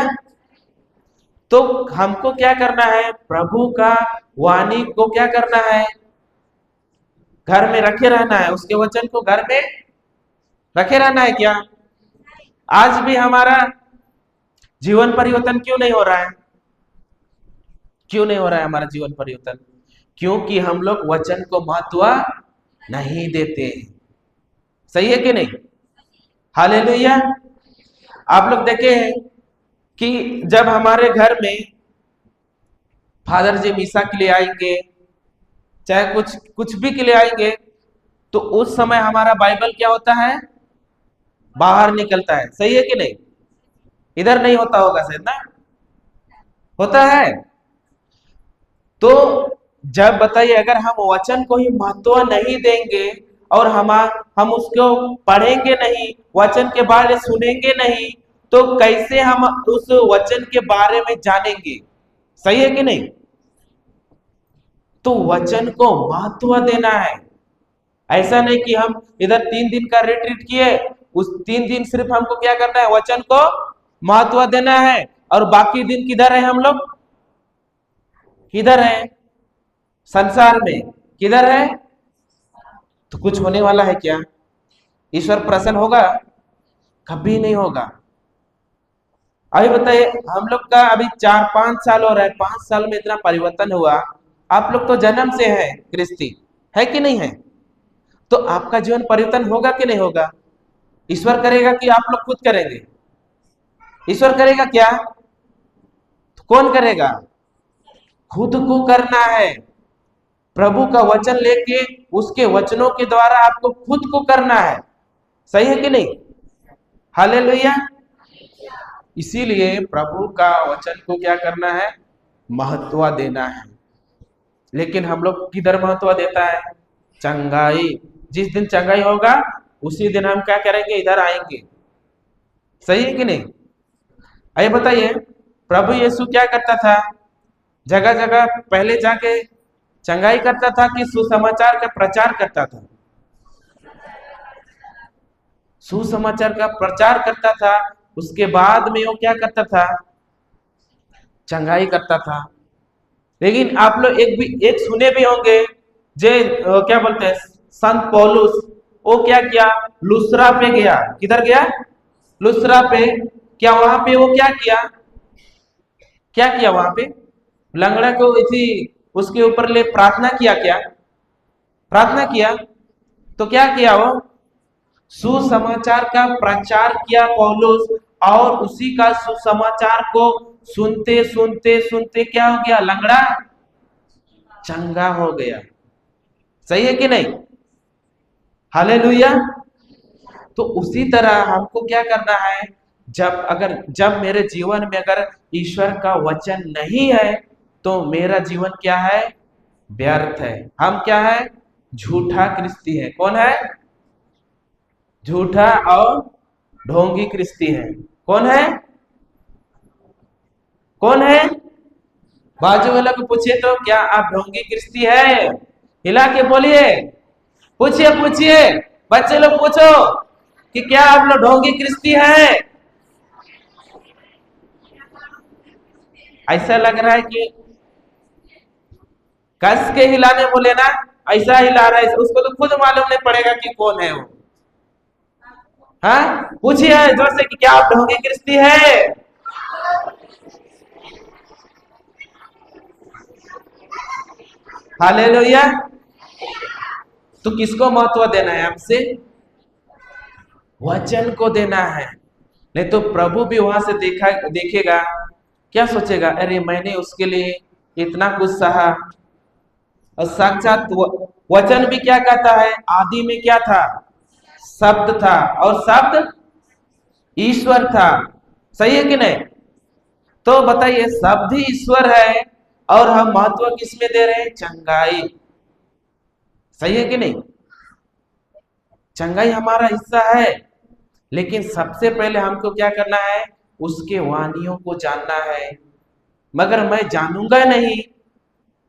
तो हमको क्या करना है, प्रभु का वाणी को क्या करना है, घर में रखे रहना है, उसके वचन को घर में रखे रहना है। क्या आज भी हमारा जीवन परिवर्तन क्यों नहीं हो रहा है, क्यों नहीं हो रहा है हमारा जीवन परिवर्तन? क्योंकि हम लोग वचन को महत्व नहीं देते। सही है कि नहीं? हालेलुया। आप लोग देखे हैं कि जब हमारे घर में फादर जी मीसा के लिए आएंगे, चाहे कुछ कुछ भी के लिए आएंगे, तो उस समय हमारा बाइबल क्या होता है, बाहर निकलता है। सही है कि नहीं? इधर नहीं होता होगा शायद ना, होता है। तो जब बताइए, अगर हम वचन को ही महत्व नहीं देंगे और हम उसको पढ़ेंगे नहीं, वचन के बारे में सुनेंगे नहीं, तो कैसे हम उस वचन के बारे में जानेंगे? सही है कि नहीं? तो वचन को महत्व देना है। ऐसा नहीं कि हम इधर 3 दिन का रिट्रीट किए, उस 3 दिन सिर्फ हमको क्या करना है, वचन को महत्व देना है, और बाकी दिन किधर है हम लोग, किधर है, संसार में किधर है? तो कुछ होने वाला है क्या? ईश्वर प्रसन्न होगा? कभी नहीं होगा। अभी बताइए, हम लोग का अभी 4-5 साल हो रहा है, 5 साल में इतना परिवर्तन हुआ। आप लोग तो जन्म से है क्रिस्ती, है कि नहीं है? तो आपका जीवन परिवर्तन होगा कि नहीं होगा? ईश्वर करेगा कि आप लोग खुद करेंगे? ईश्वर करेगा क्या? तो कौन करेगा? खुद को करना है। प्रभु का वचन लेके उसके वचनों के द्वारा आपको खुद को करना है। सही है कि नहीं? हालेलुया। इसीलिए प्रभु का वचन को क्या करना है, महत्व देना है। लेकिन हम लोग किधर महत्व देता है, चंगाई। जिस दिन चंगाई होगा उसी दिन हम क्या करेंगे, इधर आएंगे। सही है कि नहीं? आइए बताइए, प्रभु यीशु क्या करता था, जगह जगह पहले जाके चंगाई करता था कि सुसमाचार का प्रचार करता था? सुसमाचार का प्रचार करता था। उसके बाद में वो क्या करता था, चंगाई करता था। लेकिन आप लोग एक सुने भी होंगे, जे क्या बोलते हैं, संत पौलुस, वो क्या किया, लुस्रा पे गया। किधर गया? लुस्रा पे। क्या वहां पे वो क्या किया, क्या किया वहां पे? लंगड़ा को इसी उसके ऊपर ले प्रार्थना किया, क्या प्रार्थना किया? तो क्या किया वो? सुसमाचार का प्रचार किया पौलुस, और उसी का सुसमाचार को सुनते सुनते सुनते क्या हो गया? लंगड़ा चंगा हो गया। सही है कि नहीं? हालेलुया। तो उसी तरह हमको क्या करना है, जब मेरे जीवन में अगर ईश्वर का वचन नहीं है तो मेरा जीवन क्या है? व्यर्थ है। हम क्या है? झूठा क्रिस्ती है। कौन है? झूठा और ढोंगी क्रिस्ती है। कौन है? कौन है? बाजू वाला को पूछिए तो, क्या आप ढोंगी क्रिस्ती है? हिला के बोलिए, पूछिए पूछिए, बच्चे लोग पूछो कि क्या आप लोग ढोंगी क्रिस्ती है? ऐसा लग रहा है कि कस के हिलाने बोले ना, ऐसा हिला रहा है, उसको तो खुद मालूम नहीं पड़ेगा कि कौन है वो। हाँ, पूछिए जोर से कि क्या आप ढोंगी क्रिस्ती है? हालेलुया। तो किसको महत्व देना है हमसे? वचन को देना है। नहीं तो प्रभु भी वहां से देखेगा, क्या सोचेगा, अरे मैंने उसके लिए इतना कुछ सहा। और साक्षात वचन भी क्या कहता है? आदि में क्या था? शब्द था, और शब्द ईश्वर था। सही है कि नहीं? तो बताइए, शब्द ही ईश्वर है और हम महत्व किसमें दे रहे हैं? चंगाई। सही है कि नहीं? चंगाई हमारा हिस्सा है, लेकिन सबसे पहले हमको क्या करना है? उसके वाणियों को जानना है। मगर मैं जानूंगा नहीं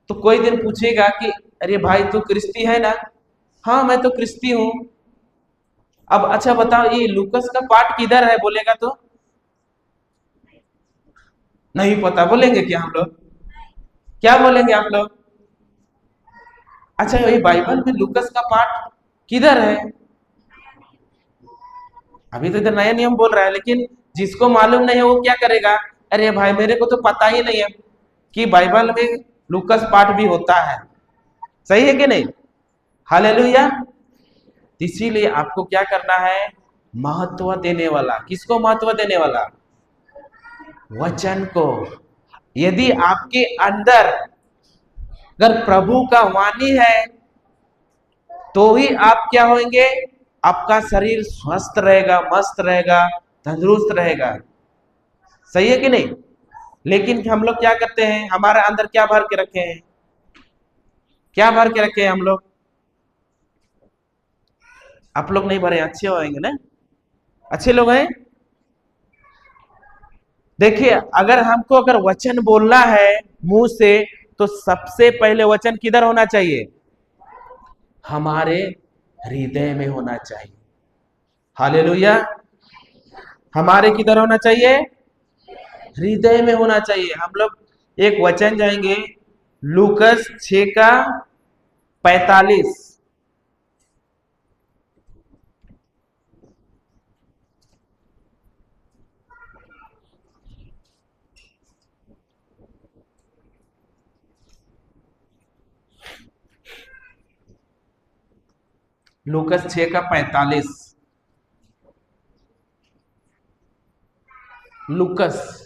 तो कोई दिन पूछेगा कि अरे भाई तू क्रिस्ती है ना? हाँ मैं तो क्रिस्ती हूं। अब अच्छा बताओ, ये लूकस का पाठ किधर है बोलेगा तो नहीं पता, बोलेंगे क्या हम लोग? क्या बोलेंगे आप लोग? अच्छा, ये बाइबल में लूकस का पाठ किधर है? अभी तो इधर नया नियम बोल रहा है, लेकिन जिसको मालूम नहीं है वो क्या करेगा? अरे भाई मेरे को तो पता ही नहीं है कि बाइबल में लूकस पाठ भी होता है। सही है कि नहीं? हालेलुया। इसीलिए आपको क्या करना है? महत्व देने वाला। किसको महत्व देने वाला? वचन को। यदि आपके अंदर अगर प्रभु का वाणी है तो ही आप क्या होंगे? आपका शरीर स्वस्थ रहेगा, मस्त रहेगा, तंदुरुस्त रहेगा। सही है कि नहीं? लेकिन हम लोग क्या करते हैं? हमारे अंदर क्या भर के रखे हैं? क्या भर के रखे हैं हम लोग? आप लोग नहीं भरे, अच्छे होंगे ना, अच्छे लोग हैं। देखिए, अगर हमको अगर वचन बोलना है मुंह से, तो सबसे पहले वचन किधर होना चाहिए? हमारे हृदय में होना चाहिए। हालेलुया। हमारे किधर होना चाहिए? हृदय में होना चाहिए। हम लोग एक वचन जाएंगे, लूकस 6 का 45। लूकस 6 का 45। लूकस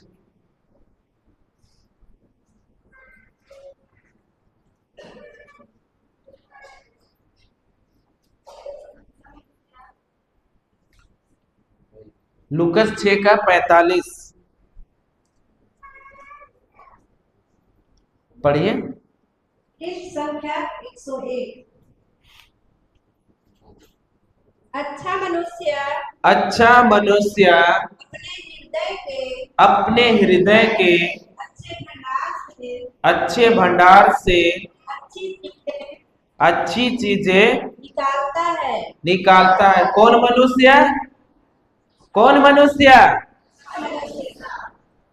लूकस 6 का 45 पढ़िए। पृष्ठ संख्या 101। अच्छा मनुष्य अपने हृदय के अच्छे भंडार से अच्छी चीजें निकालता है। कौन मनुष्य? कौन मनुष्य?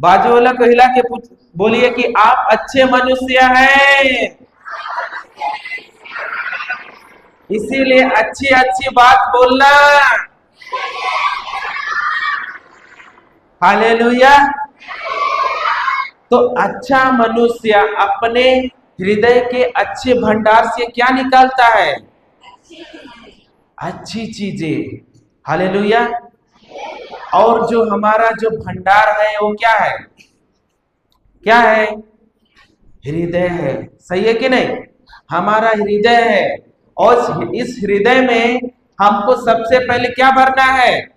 बाजू वाला को हिला के बोलिए कि आप अच्छे मनुष्य हैं। इसीलिए अच्छी अच्छी बात बोलना। हालेलुया। तो अच्छा मनुष्य अपने हृदय के अच्छे भंडार से क्या निकालता है? अच्छी चीजें। हालेलुया। और जो हमारा जो भंडार है वो क्या है? क्या है? हृदय है। सही है कि नहीं? हमारा हृदय है और इस हृदय में हमको सबसे पहले क्या भरना है?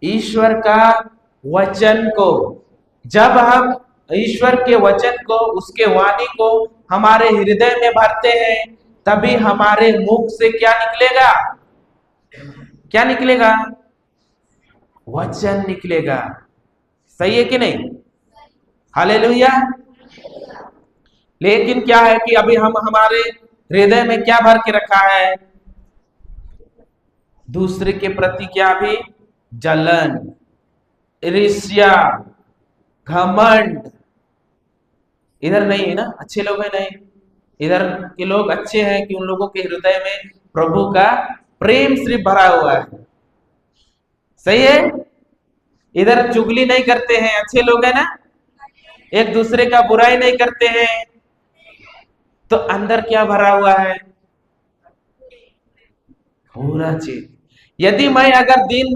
ईश्वर का वचन को। जब हम ईश्वर के वचन को, उसके वाणी को हमारे हृदय में भरते हैं, तभी हमारे मुख से क्या निकलेगा? क्या निकलेगा? वचन निकलेगा। सही है कि नहीं? हालेलुया। लेकिन क्या है कि अभी हम हमारे हृदय में क्या भर के रखा है? दूसरे के प्रति क्या? भी जलन, ईर्ष्या, घमंड। इधर नहीं है ना, अच्छे लोग हैं नहीं, इधर के लोग अच्छे हैं कि उन लोगों के हृदय में प्रभु का प्रेम सिर्फ भरा हुआ है। सही है? इधर चुगली नहीं करते हैं, अच्छे लोग हैं ना, एक दूसरे का बुराई नहीं करते हैं। तो अंदर क्या भरा हुआ है? पूरा चीज। यदि मैं अगर दिन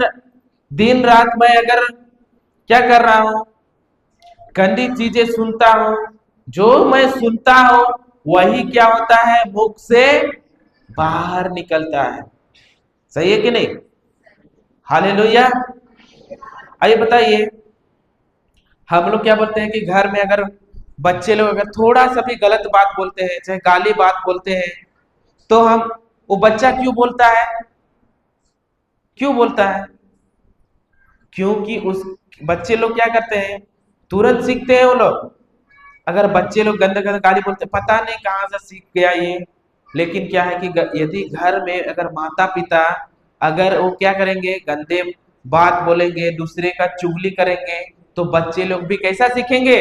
दिन रात मैं अगर क्या कर रहा हूं? गंदी चीजें सुनता हूं, जो मैं सुनता हूं वही क्या होता है? मुख से बाहर निकलता है। सही है कि नहीं? हालेलुया। आइए बताइए, हम लोग क्या बोलते हैं कि घर में अगर बच्चे लोग अगर थोड़ा सा भी गलत बात बोलते हैं, चाहे गाली बात बोलते हैं, तो हम वो बच्चा क्यों बोलता है? क्यों बोलता है? क्योंकि उस बच्चे लोग क्या करते हैं? तुरंत सीखते हैं वो लोग। अगर बच्चे लोग गंदा गंदा गाली बोलते, पता नहीं कहाँ से सीख गया ये। लेकिन क्या है कि यदि घर में अगर माता पिता अगर वो क्या करेंगे? गंदे बात बोलेंगे, दूसरे का चुगली करेंगे, तो बच्चे लोग भी कैसा सीखेंगे?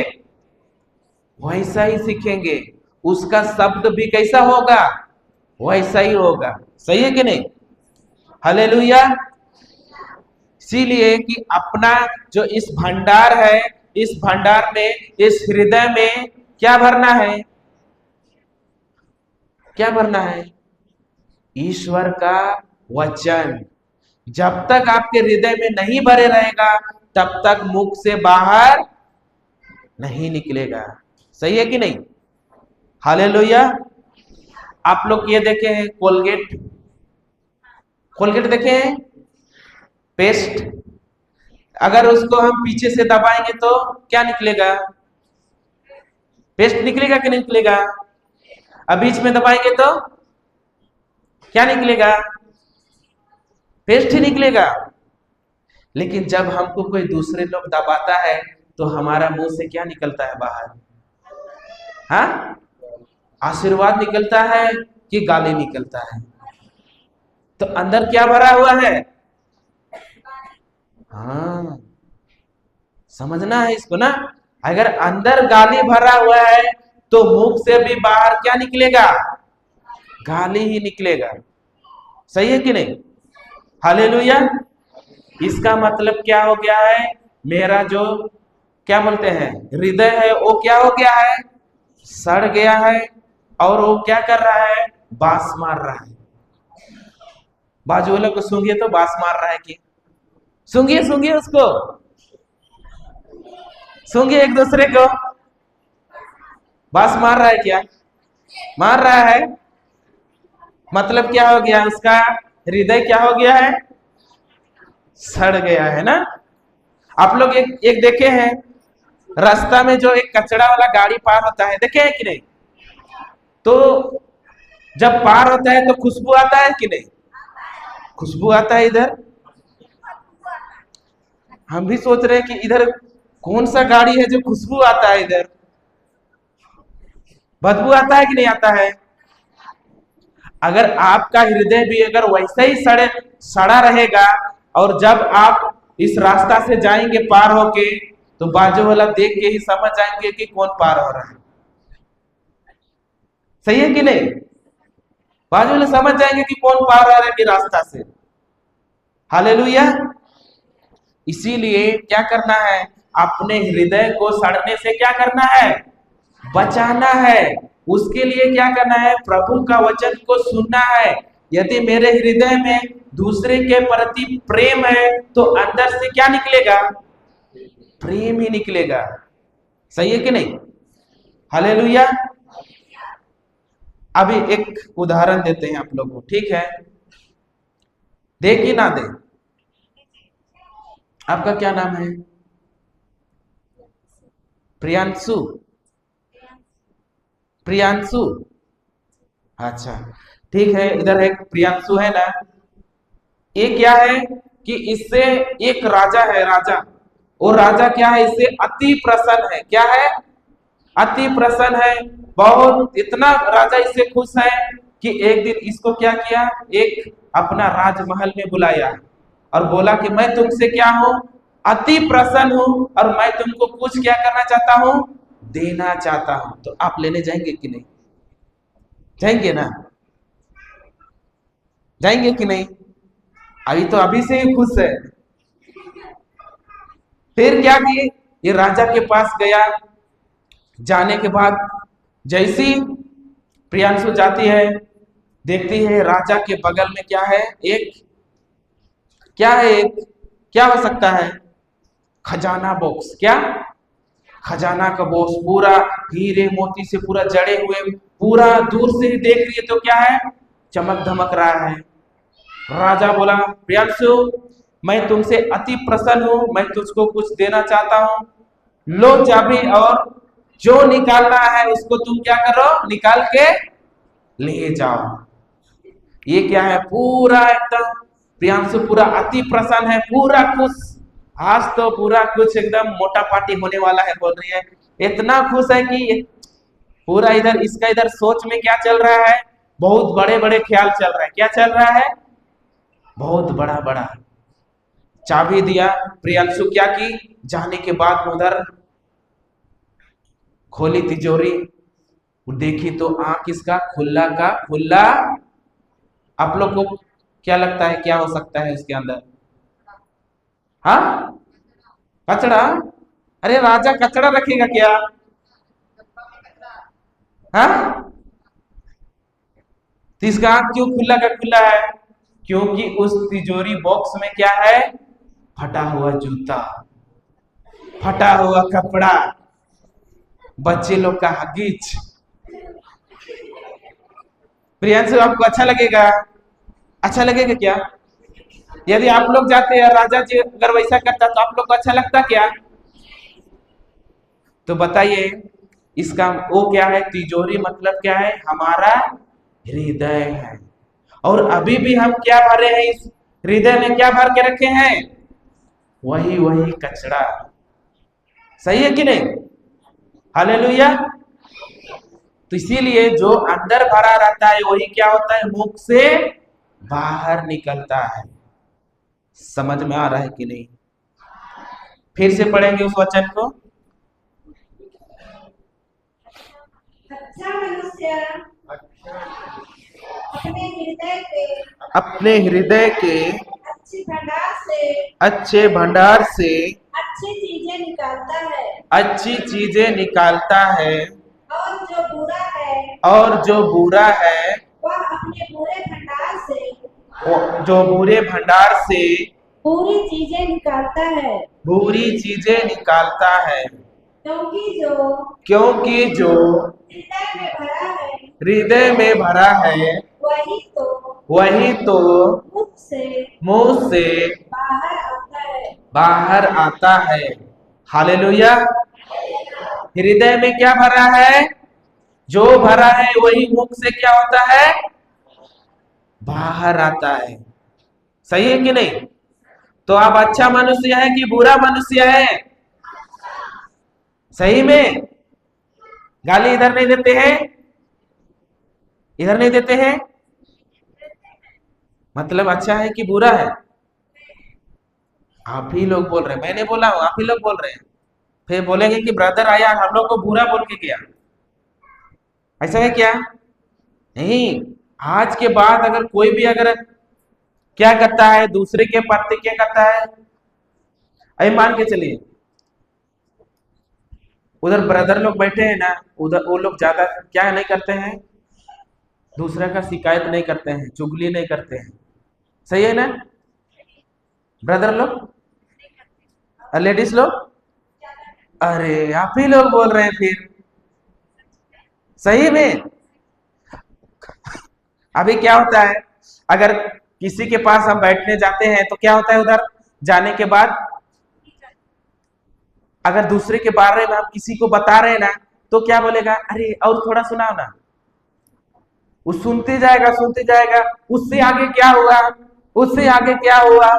वैसा ही सीखेंगे। उसका शब्द भी कैसा होगा? वैसा ही होगा। सही है कि नहीं? हालेलुया। इसीलिए कि अपना जो इस भंडार है, इस भंडार में, इस हृदय में क्या भरना है? क्या भरना है? ईश्वर का वचन। जब तक आपके हृदय में नहीं भरे रहेगा, तब तक मुख से बाहर नहीं निकलेगा। सही है कि नहीं? हालेलुया। आप लोग ये देखे हैं कोलगेट? कोलगेट देखे हैं? पेस्ट। अगर उसको हम पीछे से दबाएंगे तो क्या निकलेगा? पेस्ट निकलेगा कि नहीं निकलेगा? अब बीच में दबाएंगे तो क्या निकलेगा? पेस्ट ही निकलेगा। लेकिन जब हमको कोई दूसरे लोग दबाता है तो हमारा मुंह से क्या निकलता है बाहर? हाँ? आशीर्वाद निकलता है कि गाली निकलता है? तो अंदर क्या भरा हुआ है? हाँ, समझना है इसको ना। अगर अंदर गाली भरा हुआ है तो मुख से भी बाहर क्या निकलेगा? गाली ही निकलेगा। सही है कि नहीं? हालेलुया। इसका मतलब क्या हो गया है? मेरा जो क्या बोलते हैं हृदय है वो क्या हो गया है? सड़ गया है। और वो क्या कर रहा है? बांस मार रहा है। बाजू वाले को सूंघिए तो बांस मार रहा है कि? सूंघिए सूंघिए उसको, सूंघिए एक दूसरे को। बांस मार रहा है क्या? मार रहा है। मतलब क्या हो गया? उसका हृदय क्या हो गया है? सड़ गया है ना। आप लोग एक देखे हैं रास्ता में जो एक कचरा वाला गाड़ी पार होता है, देखे हैं कि नहीं? तो जब पार होता है तो खुशबू आता है कि नहीं? खुशबू आता है। इधर हम भी सोच रहे हैं कि इधर कौन सा गाड़ी है जो खुशबू आता है? इधर बदबू आता है कि नहीं आता है? अगर आपका हृदय भी अगर वैसे ही सड़ा रहेगा, और जब आप इस रास्ता से जाएंगे पार होके, तो बाजू वाला देख के ही समझ जाएंगे कि कौन पार हो रहा है। सही है कि नहीं? बाजू वाले समझ जाएंगे कि कौन पार आ रहा है कि रास्ता से। हालेलुया। इसीलिए क्या करना है, अपने हृदय को सड़ने से क्या करना है, बचाना है। उसके लिए क्या करना है, प्रभु का वचन को सुनना है। यदि मेरे हृदय में दूसरे के प्रति प्रेम है तो अंदर से क्या निकलेगा, प्रेम ही निकलेगा। सही है कि नहीं? हालेलुया। अभी एक उदाहरण देते हैं आप लोगों को, ठीक है? दे कि ना दे? आपका क्या नाम है? प्रियांशु। प्रियांशु, अच्छा ठीक है। इधर एक प्रियांशु है ना, ये क्या है कि इससे एक राजा है, राजा। और राजा क्या है, इससे अति प्रसन्न है। क्या है? अति प्रसन्न है। बहुत, इतना राजा इससे खुश है कि एक दिन इसको क्या किया, एक अपना राजमहल में बुलाया और बोला कि मैं तुमसे क्या हूं, अति प्रसन्न हूं और मैं तुमको कुछ क्या करना चाहता हूं, देना चाहता हूं। तो आप लेने जाएंगे कि नहीं? जाएंगे ना? जाएंगे कि नहीं? अभी तो अभी से ही खुश है। फिर क्या किए, ये राजा के पास गया। जाने के बाद जैसी प्रियांशु जाती है, देखती है राजा के बगल में क्या है, एक क्या है, एक क्या हो सकता है, खजाना बॉक्स। क्या? खजाना का बॉक्स, पूरा हीरे मोती से पूरा जड़े हुए, पूरा दूर से ही देख रही है तो क्या है, चमक धमक रहा है। राजा बोला, प्रियांशु मैं तुमसे अति प्रसन्न हूं, मैं तुझको कुछ देना चाहता हूं। लो चाबी, और जो निकालना है उसको तुम क्या करो, निकाल के ले जाओ। ये क्या है, पूरा एकदम प्रियांशु पूरा अति प्रसन्न है, पूरा खुश। आज तो पूरा कुछ एकदम मोटा पार्टी होने वाला है, बोल रही है। इतना खुश है कि पूरा इधर इसका इधर सोच में क्या चल रहा है, बहुत बड़े बड़े ख्याल चल रहा है। क्या चल रहा है? बहुत बड़ा बड़ा। चाबी दिया, प्रियांशु क्या की, जाने के बाद उधर खोली तिजोरी, देखी तो आंख इसका खुला का खुला। आप लोग को क्या लगता है क्या हो सकता है उसके अंदर? हाँ, कचड़ा। अरे राजा कचड़ा रखेगा क्या? हाँ, तो इसका आंख क्यों खुला का खुला है? क्योंकि उस तिजोरी बॉक्स में क्या है, फटा हुआ जूता, फटा हुआ कपड़ा, बच्चे लोग का हगीज। प्रियांशु आपको अच्छा लगेगा? अच्छा लगेगा क्या? यदि आप लोग जाते हैं, राजा जी अगर वैसा करता तो आप लोग को अच्छा लगता क्या? तो बताइए, इसका वो क्या है, तिजोरी मतलब क्या है, हमारा हृदय है। और अभी भी हम क्या भरे हैं, इस हृदय में क्या भर के रखे हैं, वही वही कचरा। सही है कि नहीं? हालेलुया। तो इसीलिए जो अंदर भरा रहता है वही क्या होता है, मुख से बाहर निकलता है। समझ में आ रहा है कि नहीं? फिर से पढ़ेंगे उस वचन को। अच्छा मनुष्य अपने हृदय के अच्छे भंडार से अच्छे अच्छी अच्छी चीजें निकालता है, और जो बुरा है वह जो बुरे भंडार से बुरी चीजें निकालता है, बुरी चीजें निकालता है। क्योंकि जो हृदय में भरा है वही तो मुंह से बाहर आता है। हालेलुया। हृदय में क्या भरा है, जो भरा है वही मुख से क्या होता है, बाहर आता है। सही है कि नहीं? तो आप अच्छा मनुष्य है कि बुरा मनुष्य है? सही में गाली इधर नहीं देते हैं, इधर नहीं देते हैं, मतलब अच्छा है कि बुरा है? आप ही लोग बोल रहे हैं, मैंने बोला हूं, आप ही लोग बोल रहे हैं। फिर बोलेंगे कि ब्रदर आया हम लोग को बुरा बोल के गया। ऐसा है क्या? नहीं, आज के बाद अगर कोई भी अगर क्या करता है, दूसरे के प्रति क्या करता है, अरे मान के चलिए उधर ब्रदर लोग बैठे हैं ना, उधर वो लोग ज्यादा क्या नहीं करते हैं, दूसरे का शिकायत नहीं करते हैं, चुगली नहीं करते हैं, सही है ना ब्रदर लोग और लेडीज लोग? अरे आप ही लोग बोल रहे हैं फिर, सही में। अभी क्या होता है, अगर किसी के पास हम बैठने जाते हैं तो क्या होता है, उधर जाने के बाद अगर दूसरे के बारे में हम किसी को बता रहे हैं ना, तो क्या बोलेगा, अरे और थोड़ा सुनाओ ना। वो सुनते जाएगा, उससे आगे क्या हुआ, उससे आगे क्या हुआ।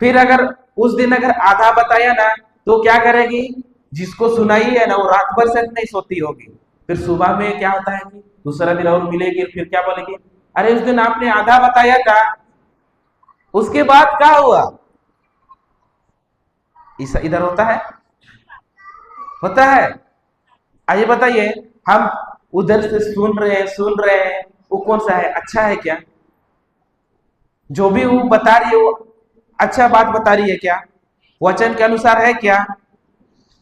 फिर अगर उस दिन अगर आधा बताया ना, तो क्या करेगी, जिसको सुनाई है ना वो रात भर से नहीं सोती होगी। फिर सुबह में क्या होता है कि दूसरा दिन और मिलेगी, फिर क्या बोलेगी, अरे उस दिन आपने आधा बताया था, उसके बाद क्या हुआ। इधर होता है। आइए बताइए, हम उधर से सुन रहे हैं, वो कौन सा है, अच्छा है क्या? जो भी वो बता रही है वो अच्छा बात बता रही है क्या, वचन के अनुसार है क्या?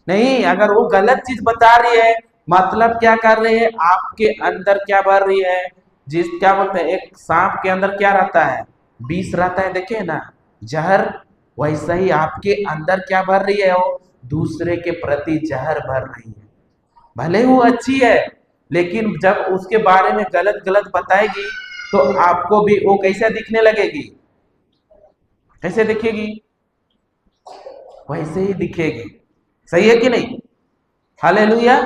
नहीं। अगर वो गलत चीज बता रही है, मतलब क्या कर रही है, आपके अंदर क्या भर रही है, जिस क्या बोलते हैं, एक सांप के अंदर क्या रहता है, विष रहता है, देखे ना, जहर। वैसा ही आपके अंदर क्या भर रही है, वो दूसरे के प्रति जहर भर रही है। भले वो अच्छी है, लेकिन जब उसके बारे में गलत गलत बताएगी तो आपको भी वो कैसे दिखने लगेगी, कैसे दिखेगी, वैसे ही दिखेगी। सही है कि नहीं? हालेलुया।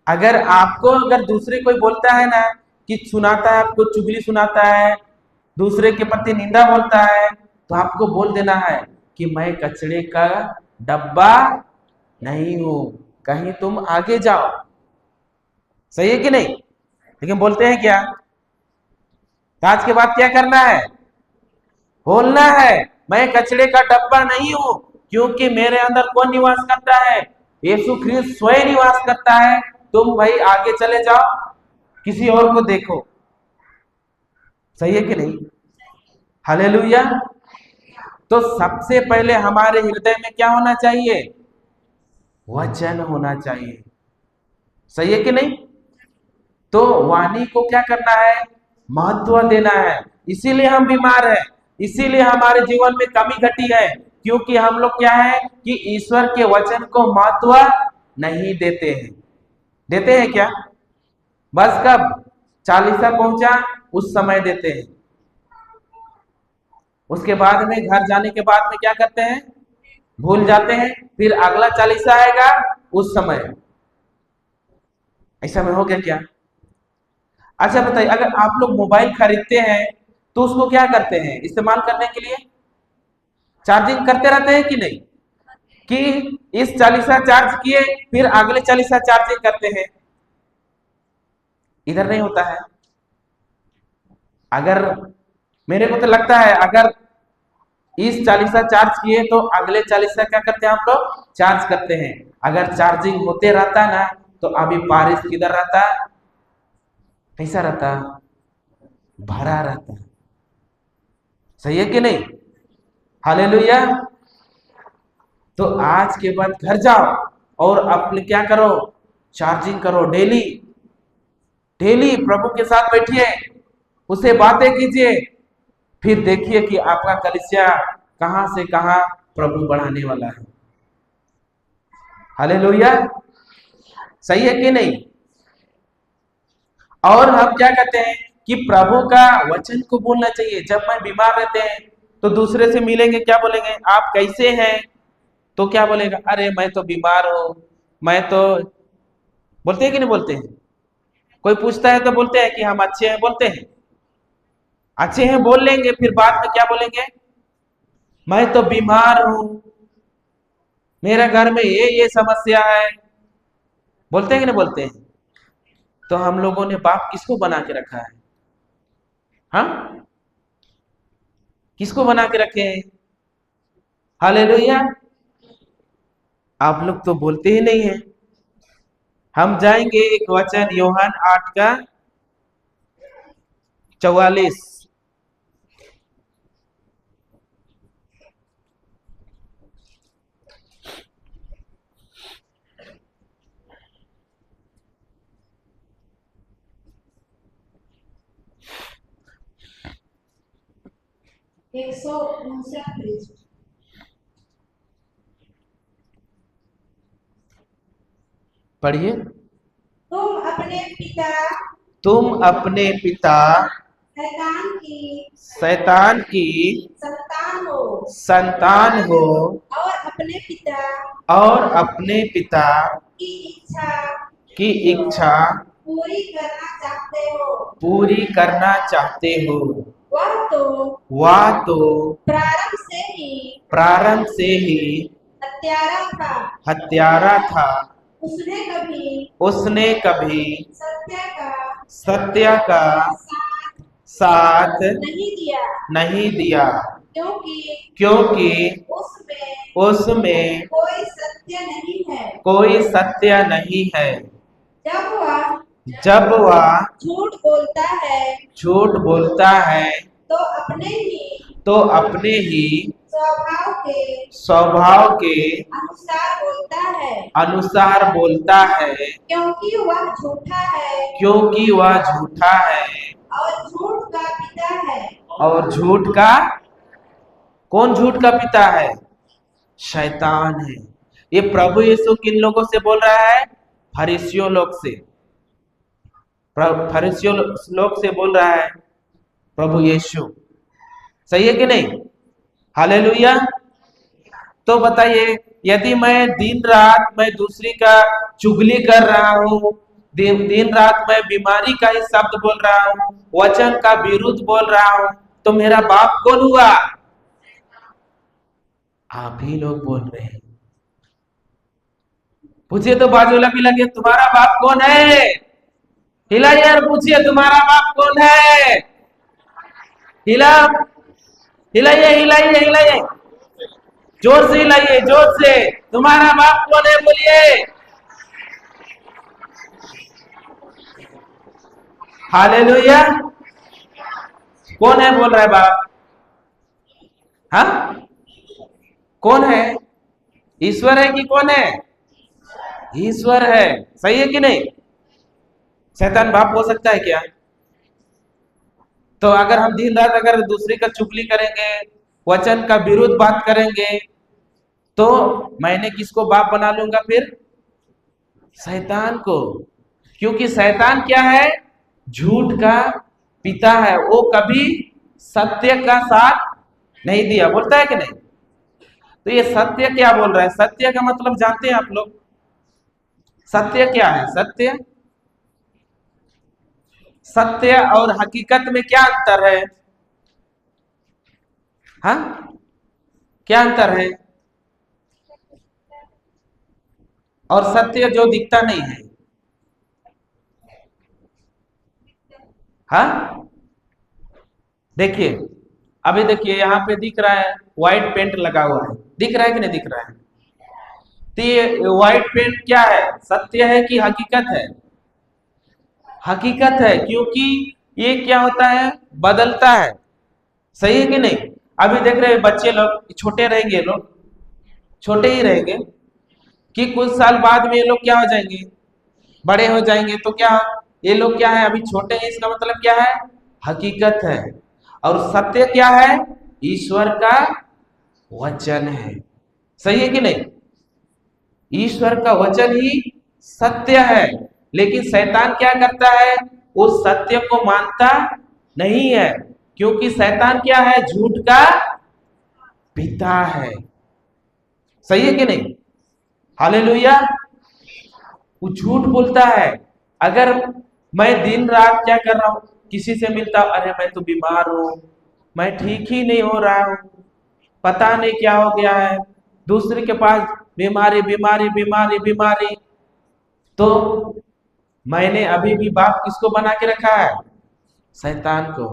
अगर दूसरे कोई बोलता है ना कि सुनाता है, आपको चुगली सुनाता है, दूसरे के प्रति निंदा बोलता है, तो आपको बोल देना है कि मैं कचरे का डब्बा नहीं हूं, कहीं तुम आगे जाओ। सही है कि नहीं? लेकिन बोलते हैं क्या? आज के बाद क्या करना है, बोलना है मैं कचरे का डब्बा नहीं हूं, क्योंकि मेरे अंदर कौन निवास करता है, यीशु ख्रिस्त स्वयं निवास करता है। तुम भाई आगे चले जाओ, किसी और को देखो। सही है कि नहीं? हालेलुया। तो सबसे पहले हमारे हृदय में क्या होना चाहिए, वचन होना चाहिए। सही है कि नहीं? तो वाणी को क्या करना है, महत्व देना है। इसीलिए हम बीमार हैं, इसीलिए हमारे जीवन में कमी घटी है, क्योंकि हम लोग क्या है कि ईश्वर के वचन को महत्व नहीं देते हैं। देते हैं क्या? बस कब चालीसा पहुंचा उस समय देते हैं, उसके बाद में घर जाने के बाद में क्या करते हैं, भूल जाते हैं। फिर अगला चालीसा आएगा उस समय। ऐसा में हो गया क्या? अच्छा बताइए, अगर आप लोग मोबाइल खरीदते हैं तो उसको क्या करते हैं, इस्तेमाल करने के लिए चार्जिंग करते रहते हैं कि नहीं, कि इस चालीसा चार्ज किए फिर अगले चालीसा चार्जिंग करते हैं? इधर नहीं होता है। अगर मेरे को तो लगता है अगर इस चालीसा चार्ज किए तो अगले चालीसा क्या करते हैं, हम लोग चार्ज करते हैं। अगर चार्जिंग होते रहता ना, तो अभी बारिश किधर रहता, कैसा रहता, भरा रहता। सही है कि नहीं? हालेलुया। तो आज के बाद घर जाओ और अपने क्या करो, चार्जिंग करो। डेली डेली प्रभु के साथ बैठिए, उससे बातें कीजिए, फिर देखिए कि आपका कलीसिया कहां से कहां प्रभु बढ़ाने वाला है। हालेलुया। सही है कि नहीं? और हम क्या कहते हैं कि प्रभु का वचन को बोलना चाहिए। जब मैं बीमार रहते हैं तो दूसरे से मिलेंगे, क्या बोलेंगे, आप कैसे हैं, तो क्या बोलेगा, अरे मैं तो बीमार हूं, मैं तो, बोलते हैं कि नहीं बोलते हैं? कोई पूछता है तो बोलते हैं कि हम अच्छे हैं, बोलते हैं अच्छे हैं, बोल लेंगे, फिर बाद में क्या बोलेंगे, मैं तो बीमार हूं, मेरे घर में ये समस्या है। बोलते हैं कि नहीं बोलते हैं? तो हम लोगों ने बाप किसको बना के रखा है, हाँ, किसको बना के रखे हैं? हालेलुया। आप लोग तो बोलते ही नहीं हैं। हम जाएंगे एक वचन यूहन्ना 8 का 44। एक सौ उनसठ पेज। पढ़िए। तुम अपने पिता शैतान की संतान हो और अपने पिता की इच्छा की इच्छा पूरी पूरी करना चाहते हो। वह तो प्रारंभ से ही हत्यारा था। उसने कभी सत्य का साथ नहीं दिया क्योंकि उसमें कोई सत्य नहीं है। जब वह झूठ बोलता है तो अपने ही स्वभाव के अनुसार बोलता है क्योंकि वह झूठा है और झूठ का कौन झूठ का पिता है? शैतान है। ये प्रभु यीशु किन लोगों से बोल रहा है? फरीसियों लोग से। फरीसियों लोग से बोल रहा है प्रभु यीशु। सही है कि नहीं? हालेलुया। तो बताइए, यदि मैं दिन रात मैं दूसरी का चुगली कर रहा हूँ, दिन रात मैं बीमारी का ही शब्द बोल रहा हूँ, वचन का विरुद्ध बोल रहा हूँ, तो मेरा बाप कौन हुआ? आप ही लोग बोल रहे हैं। पूछिए तो बाजू लगी लगे, तुम्हारा बाप कौन है? हिलाइए और पूछिए, तुम्हारा बाप कौन है? हिला, हिलाइए हिलाइए हिलाइए, जोर से हिलाइए, जोर से। तुम्हारा बाप कौन है? बोलिए। हालेलुया। कौन है बोल रहा है बाप? हाँ, कौन है? ईश्वर है कि कौन है? ईश्वर है। सही है कि नहीं? शैतान बाप हो सकता है क्या? तो अगर हम दिन रात अगर दूसरे का चुगली करेंगे, वचन का विरुद्ध बात करेंगे, तो मैंने किसको बाप बना लूंगा फिर? शैतान को। क्योंकि शैतान क्या है? झूठ का पिता है। वो कभी सत्य का साथ नहीं दिया, बोलता है कि नहीं? तो ये सत्य क्या बोल रहा है? सत्य का मतलब जानते हैं आप लोग? सत्य क्या है? सत्य और हकीकत में क्या अंतर है? हाँ, क्या अंतर है? और सत्य जो दिखता नहीं है। हाँ, देखिए, अभी देखिए यहाँ पे दिख रहा है व्हाइट पेंट लगा हुआ है, दिख रहा है कि नहीं दिख रहा है? तो ये व्हाइट पेंट क्या है? सत्य है कि हकीकत है? हकीकत है, क्योंकि ये क्या होता है? बदलता है। सही है कि नहीं? अभी देख रहे हैं बच्चे लोग, छोटे रहेंगे, लोग छोटे ही रहेंगे कि कुछ साल बाद में ये लोग क्या हो जाएंगे? बड़े हो जाएंगे। तो क्या ये लोग क्या है? अभी छोटे हैं, इसका मतलब क्या है? हकीकत है। और सत्य क्या है? ईश्वर का वचन है। सही है कि नहीं? ईश्वर का वचन ही सत्य है। लेकिन शैतान क्या करता है? उस सत्य को मानता नहीं है, क्योंकि शैतान क्या है? झूठ का पिता है। सही है कि नहीं? हालेलुया। वो झूठ बोलता है। अगर मैं दिन रात क्या कर रहा हूं? किसी से मिलता हूं, अरे मैं तो बीमार हूं, मैं ठीक ही नहीं हो रहा हूं, पता नहीं क्या हो गया है, दूसरे के पास बीमारी बीमारी बीमारी बीमारी। तो मैंने अभी भी बाप किसको बना के रखा है? शैतान को।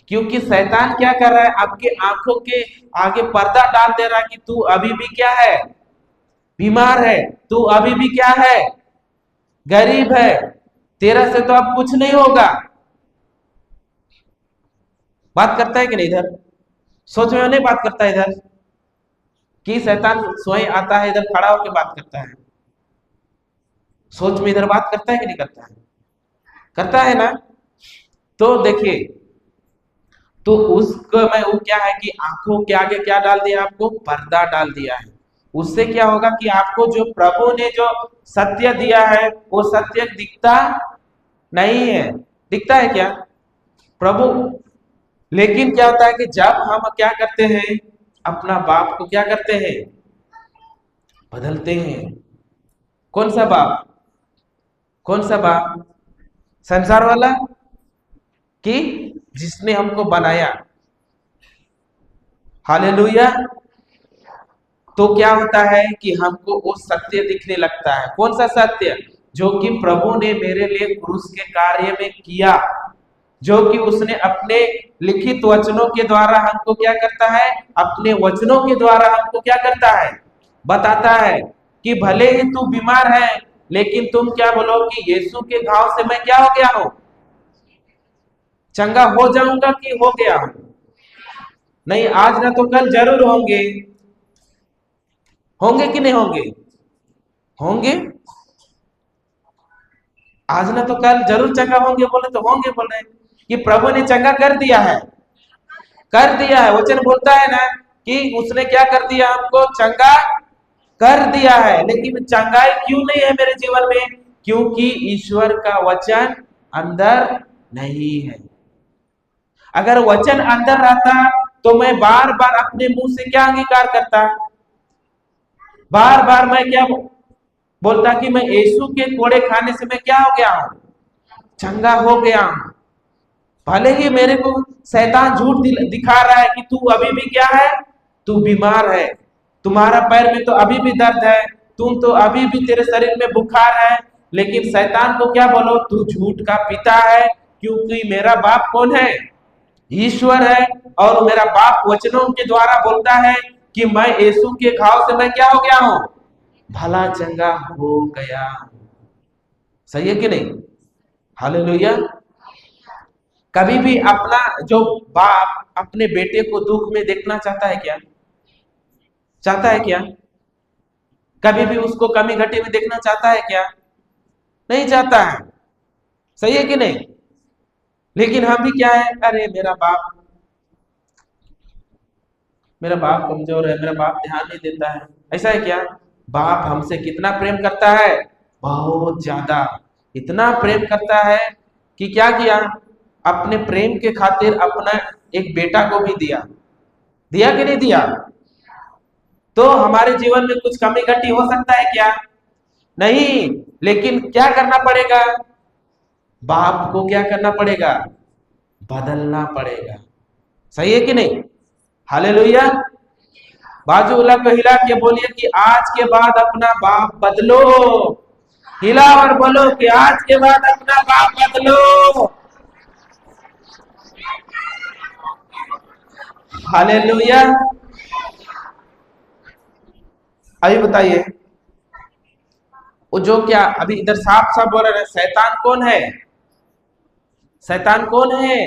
क्योंकि शैतान क्या कर रहा है? आपके आंखों के आगे पर्दा डाल दे रहा है कि तू अभी भी क्या है? बीमार है। तू अभी भी क्या है? गरीब है। तेरा से तो अब कुछ नहीं होगा। बात करता है कि नहीं इधर? सोच में नहीं बात करता है इधर, कि शैतान स्वयं आता है इधर खड़ा होकर बात करता है? सोच में इधर बात करता है कि नहीं करता है? करता है ना। तो देखिए, तो उसको मैं वो क्या है कि आंखों के आगे क्या डाल दिया, आपको पर्दा डाल दिया है। उससे क्या होगा कि आपको जो प्रभु ने जो सत्य दिया है वो सत्य दिखता नहीं है। दिखता है क्या प्रभु? लेकिन क्या होता है कि जब हम क्या करते हैं, अपना बाप को क्या करते हैं, बदलते हैं। कौन सा बाप? कौन सा बाप? संसार वाला, कि जिसने हमको बनाया। हालेलुया। तो क्या होता है कि हमको वो सत्य दिखने लगता है। कौन सा सत्य? जो कि प्रभु ने मेरे लिए क्रूस के कार्य में किया, जो कि उसने अपने लिखित वचनों के द्वारा हमको क्या करता है, अपने वचनों के द्वारा हमको क्या करता है, बताता है कि भले ही तू बीमार है, लेकिन तुम क्या बोलो कि यीशु के घाव से मैं क्या हो गया हूं, चंगा हो जाऊंगा कि हो गया हूं। नहीं, आज ना तो कल जरूर होंगे। होंगे कि नहीं होंगे? होंगे। आज ना तो कल जरूर चंगा होंगे, बोले तो होंगे, बोल रहे कि प्रभु ने चंगा कर दिया है। कर दिया है, वचन बोलता है ना कि उसने क्या कर दिया, हमको चंगा कर दिया है। लेकिन चंगाई क्यों नहीं है मेरे जीवन में? क्योंकि ईश्वर का वचन अंदर नहीं है। अगर वचन अंदर रहता तो मैं बार बार अपने मुंह से क्या अंगीकार करता, बार बार मैं क्या बोलता कि मैं यीशु के कोड़े खाने से मैं क्या हो गया हूं, चंगा हो गया हूं। भले ही मेरे को शैतान झूठ दिखा रहा है कि तू अभी भी क्या है, तू बीमार है, तुम्हारा पैर में तो अभी भी दर्द है, तुम तो अभी भी तेरे शरीर में बुखार है। लेकिन शैतान को क्या बोलो, तू झूठ का पिता है, क्योंकि मेरा बाप कौन है, ईश्वर है। और मेरा बाप वचनों के द्वारा बोलता है कि मैं यीशु के घाव से मैं क्या हो गया हूं, भला चंगा हो गया। सही है कि नहीं? हालेलुया। कभी भी अपना जो बाप अपने बेटे को दुख में देखना चाहता है क्या? चाहता है क्या? कभी भी उसको कमी घटी में देखना चाहता है क्या? नहीं चाहता है। सही है कि नहीं? लेकिन हम भी क्या है, अरे मेरा बाप कमजोर है, मेरा बाप ध्यान नहीं देता है। ऐसा है क्या? बाप हमसे कितना प्रेम करता है, बहुत ज्यादा। इतना प्रेम करता है कि क्या किया, अपने प्रेम के खातिर अपना एक बेटा को भी दिया। दिया कि नहीं दिया? तो हमारे जीवन में कुछ कमी घटी हो सकता है क्या? नहीं। लेकिन क्या करना पड़ेगा, बाप को क्या करना पड़ेगा, बदलना पड़ेगा। सही है कि नहीं? हालेलुया। बाजू वाला को हिला के बोलिए कि आज के बाद अपना बाप बदलो। हिला और बोलो कि आज के बाद अपना बाप बदलो। हालेलुया। अभी बताइए, वो जो क्या अभी इधर साफ साफ बोल रहे हैं, शैतान कौन है? शैतान कौन है?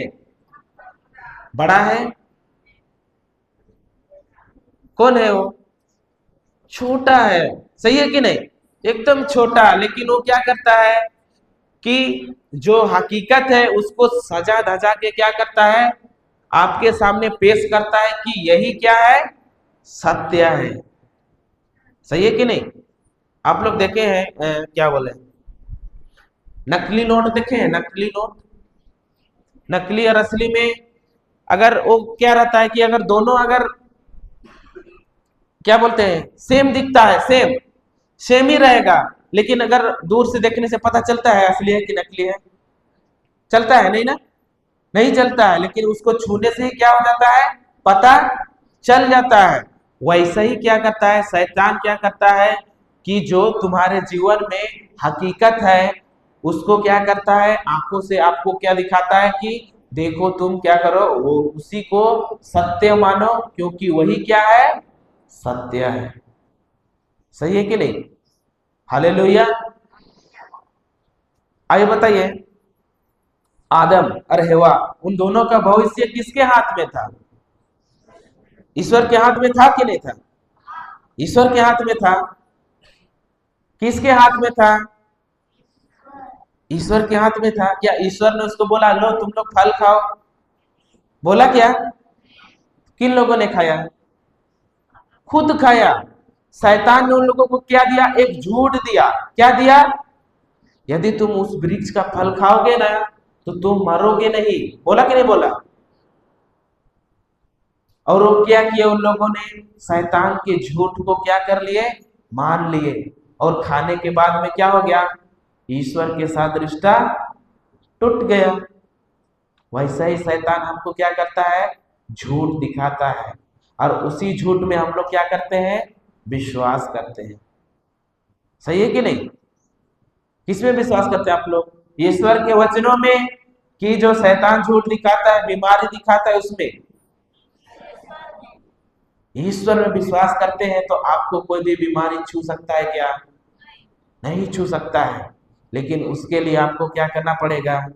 बड़ा है? कौन है वो? छोटा है। सही है कि नहीं? एकदम छोटा। लेकिन वो क्या करता है कि जो हकीकत है उसको सजा धजा के क्या करता है, आपके सामने पेश करता है कि यही क्या है, सत्य है। सही है कि नहीं? आप लोग देखे हैं क्या बोले, नकली नोट देखे हैं? नकली नोट, नकली और असली में अगर वो क्या रहता है कि अगर दोनों अगर क्या बोलते हैं सेम दिखता है, सेम सेम ही रहेगा, लेकिन अगर दूर से देखने से पता चलता है असली है कि नकली है? चलता है नहीं ना? नहीं चलता है। लेकिन उसको छूने से ही क्या हो जाता है, पता चल जाता है। वैसे ही क्या करता है शैतान, क्या करता है कि जो तुम्हारे जीवन में हकीकत है उसको क्या करता है, आंखों से आपको क्या दिखाता है कि देखो तुम क्या करो, वो उसी को सत्य मानो, क्योंकि वही क्या है, सत्य है। सही है कि नहीं? हालेलुया। आइए बताइए, आदम और हवा, उन दोनों का भविष्य किसके हाथ में था? ईश्वर के हाथ में था कि नहीं था? ईश्वर के हाथ में था। किसके हाथ में था? ईश्वर के हाथ में था। क्या ईश्वर ने उसको बोला लो तुम लोग फल खाओ? बोला क्या? किन लोगों ने खाया? खुद खाया। शैतान ने उन लोगों को क्या दिया? एक झूठ दिया। क्या दिया? यदि तुम उस वृक्ष का फल खाओगे ना तो तुम मरोगे नहीं। बोला कि नहीं बोला? और वो क्या किया? उन लोगों ने शैतान के झूठ को क्या कर लिए? मान लिए। और खाने के बाद में क्या हो गया? ईश्वर के साथ रिश्ता टूट गया। वैसा ही शैतान हमको क्या करता है? झूठ दिखाता है, और उसी झूठ में हम लोग क्या करते हैं? विश्वास करते हैं। सही है कि नहीं? किसमें विश्वास करते हैं आप लोग? ईश्वर के वचनों में कि जो शैतान झूठ दिखाता है, बीमारी दिखाता है, उसमें? ईश्वर में विश्वास करते हैं तो आपको कोई भी बीमारी छू सकता है क्या? नहीं छू सकता है। लेकिन उसके लिए आपको क्या करना पड़ेगा?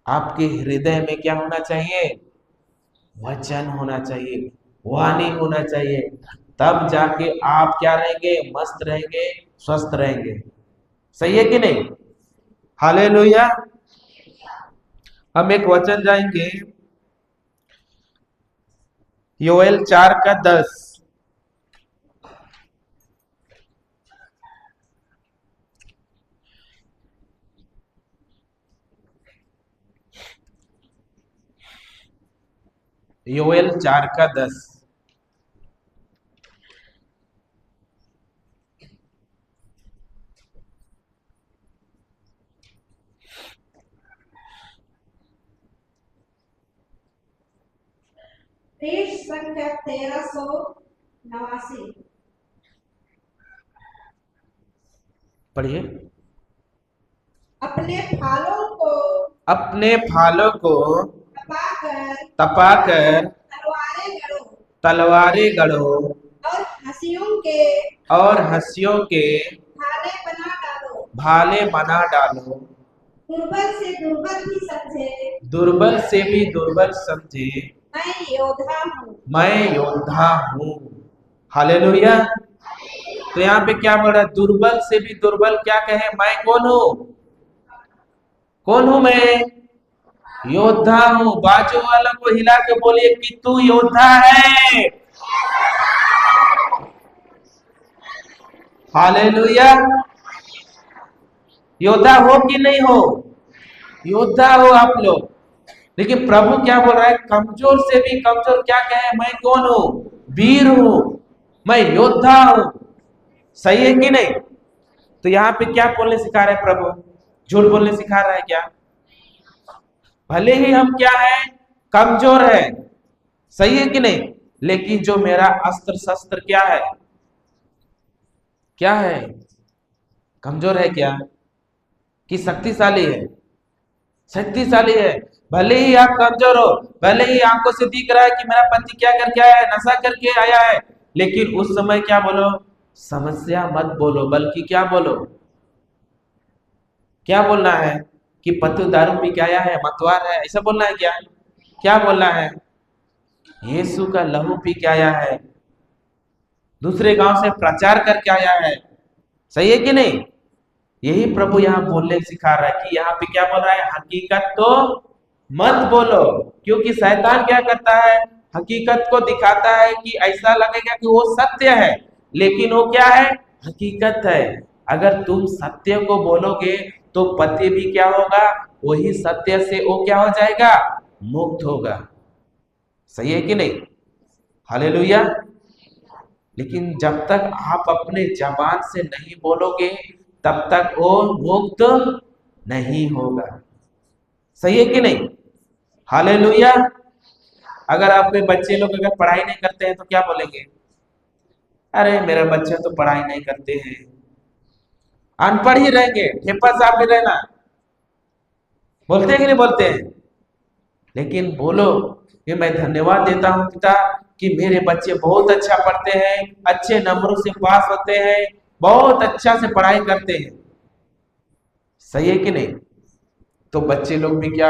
आपके हृदय में क्या होना चाहिए? वचन होना चाहिए, वाणी होना चाहिए। तब जाके आप क्या रहेंगे? मस्त रहेंगे, स्वस्थ रहेंगे। सही है कि नहीं? हालेलुया। हम एक वचन जाएंगे, योएल 4:10। योएल 4:10। पृष्ठ संख्या 1389। पढ़िए। अपने फालों को तपाकर तलवारें गढ़ो और हंसियों के भाले बना डालो। दुर्बल से भी दुर्बल समझे मैं योद्धा हूँ। हालेलुया। तो यहाँ पे क्या बोल रहा है? दुर्बल से भी दुर्बल क्या कहे? मैं कौन हूँ? कौन हूँ मैं? योद्धा हूँ। बाजू वाला को हिला के बोलिए कि तू योद्धा है। हालेलुया। योद्धा हो कि नहीं हो? योद्धा हो आप लोग। लेकिन प्रभु क्या बोल रहा है? कमजोर से भी कमजोर क्या कहे? मैं कौन हूं? वीर हूं, मैं योद्धा हूं। सही है कि नहीं? तो यहाँ पे क्या बोलने सिखा रहे प्रभु? झूठ बोलने सिखा रहा है क्या? भले ही हम क्या है? कमजोर है। सही है कि नहीं? लेकिन जो मेरा अस्त्र शस्त्र क्या है? क्या है? कमजोर है क्या कि शक्तिशाली है? शक्तिशाली है। भले ही आप कमजोर हो, भले ही आंखों से दिख रहा है कि मेरा पति क्या करके आया है, नशा करके आया है, लेकिन उस समय क्या बोलो? समस्या मत बोलो, बल्कि क्या बोलो? क्या बोलना है? कि पति दारू पी के आया है, मतवार है, ऐसा बोलना है क्या? क्या बोलना है? यीशु का लहू पी के आया है, दूसरे गांव से प्रचार करके आया है। सही है कि नहीं? यही प्रभु यहाँ बोलने सिखा रहा है कि यहाँ पे क्या बोल रहा है? हकीकत तो मत बोलो। क्योंकि शैतान क्या करता है? हकीकत को दिखाता है कि ऐसा लगेगा कि वो सत्य है, लेकिन वो क्या है? हकीकत है। अगर तुम सत्य को बोलोगे तो पति भी क्या होगा? वही सत्य से वो क्या हो जाएगा? मुक्त होगा। सही है कि नहीं? हालेलुया। लेकिन जब तक आप अपने जबान से नहीं बोलोगे तब तक वो मुक्त नहीं होगा। सही है कि नहीं? हालेलुया। अगर आपके बच्चे लोग अगर पढ़ाई नहीं करते हैं तो क्या बोलेंगे? अरे मेरा बच्चा तो पढ़ाई नहीं करते हैं, अनपढ़ ही रहेंगे, ठेपा साहब भी रहना। बोलते हैं कि नहीं बोलते हैं? लेकिन बोलो कि मैं धन्यवाद देता हूं पिता कि मेरे बच्चे बहुत अच्छा पढ़ते हैं, अच्छे नंबरों से पास होते हैं, बहुत अच्छा से पढ़ाई करते हैं। सही है कि नहीं? तो बच्चे लोग भी क्या,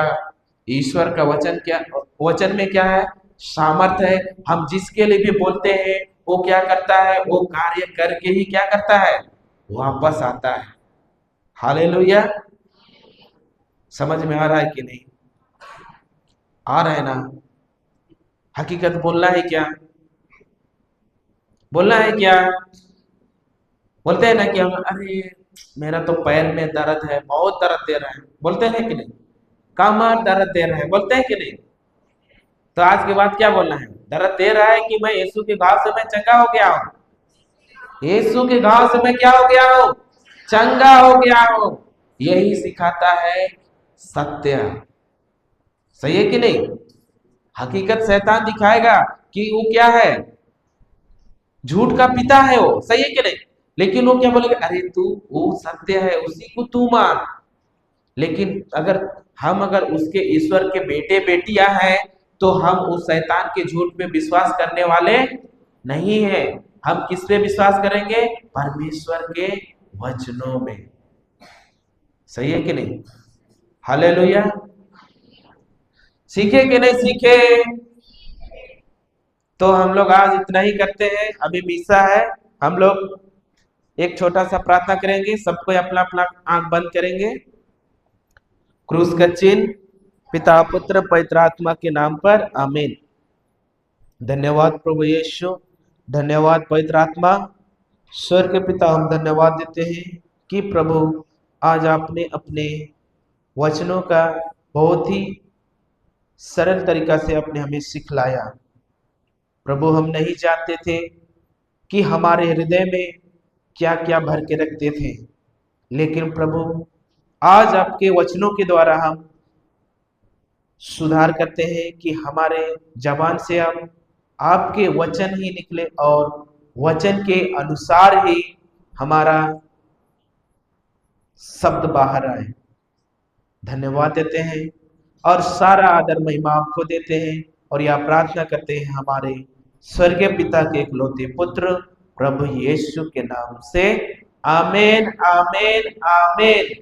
ईश्वर का वचन क्या, वचन में क्या है, सामर्थ्य है। हम जिसके लिए भी बोलते हैं वो क्या करता है, वो कार्य करके ही क्या करता है, वापस आता है। हालेलुया। समझ में आ रहा है कि नहीं? आ रहा है ना? हकीकत बोलना है क्या? बोलना है क्या? बोलते हैं ना कि हम, अरे मेरा तो पैर में दर्द है, बहुत दर्द दे रहा है, बोलते हैं कि नहीं? कमर दर्द दे रहा है, बोलते हैं कि नहीं? तो आज के बाद क्या बोलना है? दर्द दे रहा है कि मैं यीशु के घाव से मैं चंगा हो गया हूं। यीशु के घाव से मैं क्या हो गया हूं? चंगा हो गया हूं। यही सिखाता है सत्य। सही है कि नहीं? हकीकत शैतान दिखाएगा कि वो क्या है, झूठ का पिता है वो। सही है कि नहीं? लेकिन वो क्या बोलेगा, अरे तू, वो सत्य है, उसी को तू मान। लेकिन अगर उसके ईश्वर के बेटे बेटियां हैं तो हम उस शैतान के झूठ पे विश्वास करने वाले नहीं है। हम किस पे विश्वास करेंगे? परमेश्वर के वचनों में। सही है कि नहीं? हालेलुया। सीखे कि नहीं सीखे? तो हम लोग आज इतना ही करते हैं। अभी मीसा है, हम लोग एक छोटा सा प्रार्थना करेंगे। सबको अपना अपना आंख बंद करेंगे। क्रूस का चिन्ह पिता पुत्र पवित्र आत्मा के नाम पर, आमीन। धन्यवाद प्रभु यीशु, धन्यवाद पवित्र आत्मा। स्वर्ग के पिता, हम धन्यवाद देते हैं कि प्रभु आज आपने अपने वचनों का बहुत ही सरल तरीका से आपने हमें सिखलाया। प्रभु हम नहीं जानते थे कि हमारे हृदय में क्या क्या भर के रखते थे, लेकिन प्रभु आज आपके वचनों के द्वारा हम सुधार करते हैं कि हमारे जबान से अब आपके वचन ही निकले और वचन के अनुसार ही हमारा शब्द बाहर आए। धन्यवाद देते हैं और सारा आदर महिमा आपको देते हैं और यह प्रार्थना करते हैं हमारे स्वर्गीय पिता के इकलौते पुत्र प्रभु यीशु के नाम से, आमीन आमीन आमीन।